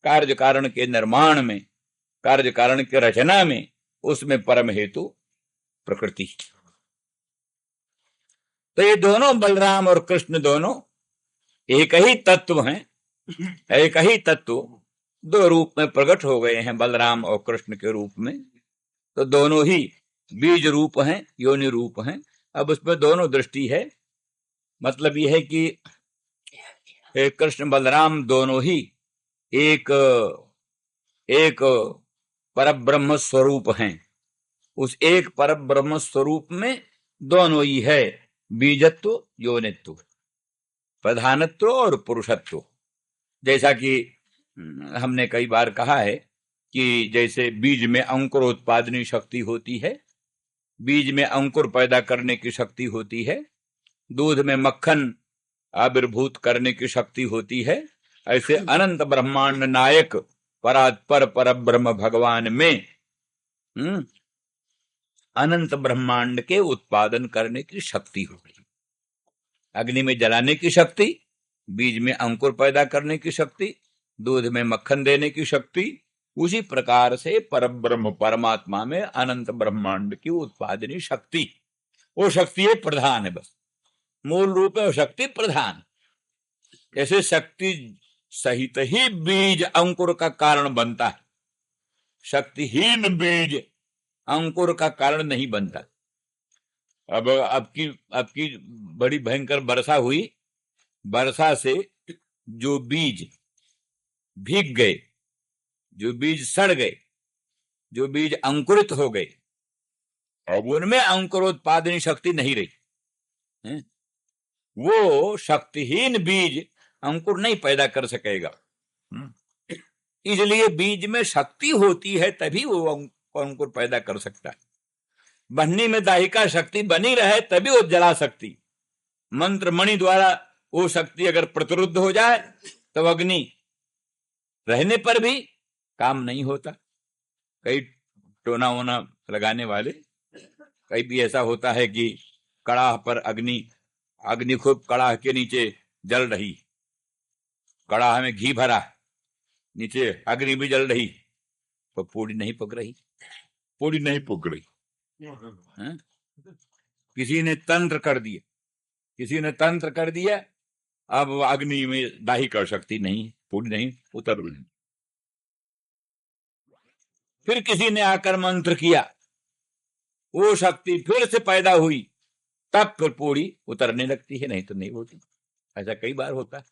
कार्य कारण के निर्माण में, कार्य कारण के रचना में, उसमें परम हेतु प्रकृति। तो ये दोनों बलराम और कृष्ण दोनों एक ही तत्व हैं, एक ही तत्व दो रूप में प्रकट हो गए हैं, बलराम और कृष्ण के रूप में। तो दोनों ही बीज रूप हैं, योनि रूप हैं। अब उसमें दोनों दृष्टि है। मतलब यह है कि कृष्ण बलराम दोनों ही एक परब्रह्म स्वरूप हैं। उस एक परब्रह्म स्वरूप में दोनों ही है, बीजत्व, योनित्व, प्रधानत्व और पुरुषत्व। जैसा कि हमने कई बार कहा है कि जैसे बीज में अंकुरोत्पादनी शक्ति होती है, बीज में अंकुर पैदा करने की शक्ति होती है, दूध में मक्खन आविर्भूत करने की शक्ति होती है, ऐसे अनंत ब्रह्मांड नायक परात्पर पर ब्रह्म भगवान में अनंत ब्रह्मांड के उत्पादन करने की शक्ति हो गई। अग्नि में जलाने की शक्ति, बीज में अंकुर पैदा करने की शक्ति, दूध में मक्खन देने की शक्ति, उसी प्रकार से परब्रह्म परमात्मा में अनंत ब्रह्मांड की उत्पादनी शक्ति, वो शक्ति है प्रधान है, बस मूल रूप है शक्ति प्रधान। ऐसे शक्ति सहित ही बीज अंकुर का कारण बनता है, शक्तिहीन बीज अंकुर का कारण नहीं बनता। अब आपकी बड़ी भयंकर वर्षा हुई, वर्षा से जो बीज भीग गए, जो बीज सड़ गए, जो बीज अंकुरित हो गए, अब उनमें अंकुरोत्पादनी शक्ति नहीं रही। वो शक्तिहीन बीज अंकुर नहीं पैदा कर सकेगा। इसलिए बीज में शक्ति होती है तभी वो अंकुर पैदा कर सकता है। बन्नी में दाहिका शक्ति बनी रहे तभी वो जला सकती। मंत्र मणि द्वारा वो शक्ति अगर प्रतिरुद्ध हो जाए तो अग्नि रहने पर भी काम नहीं होता। कई टोना वोना लगाने वाले, कई भी ऐसा होता है कि कड़ाह पर अग्नि खूब कड़ाह के नीचे जल रही, कड़ाह में घी भरा, नीचे अग्नि भी जल रही, तो पूरी नहीं पक रही, पूरी नहीं पक रही। किसी ने तंत्र कर दिया, किसी ने तंत्र कर दिया, अब अग्नि में दाही कर सकती नहीं, पूरी नहीं उतर रही। फिर किसी ने आकर मंत्र किया, वो शक्ति फिर से पैदा हुई, तब फिर पूरी उतरने लगती है, नहीं तो नहीं होती। ऐसा कई बार होता है।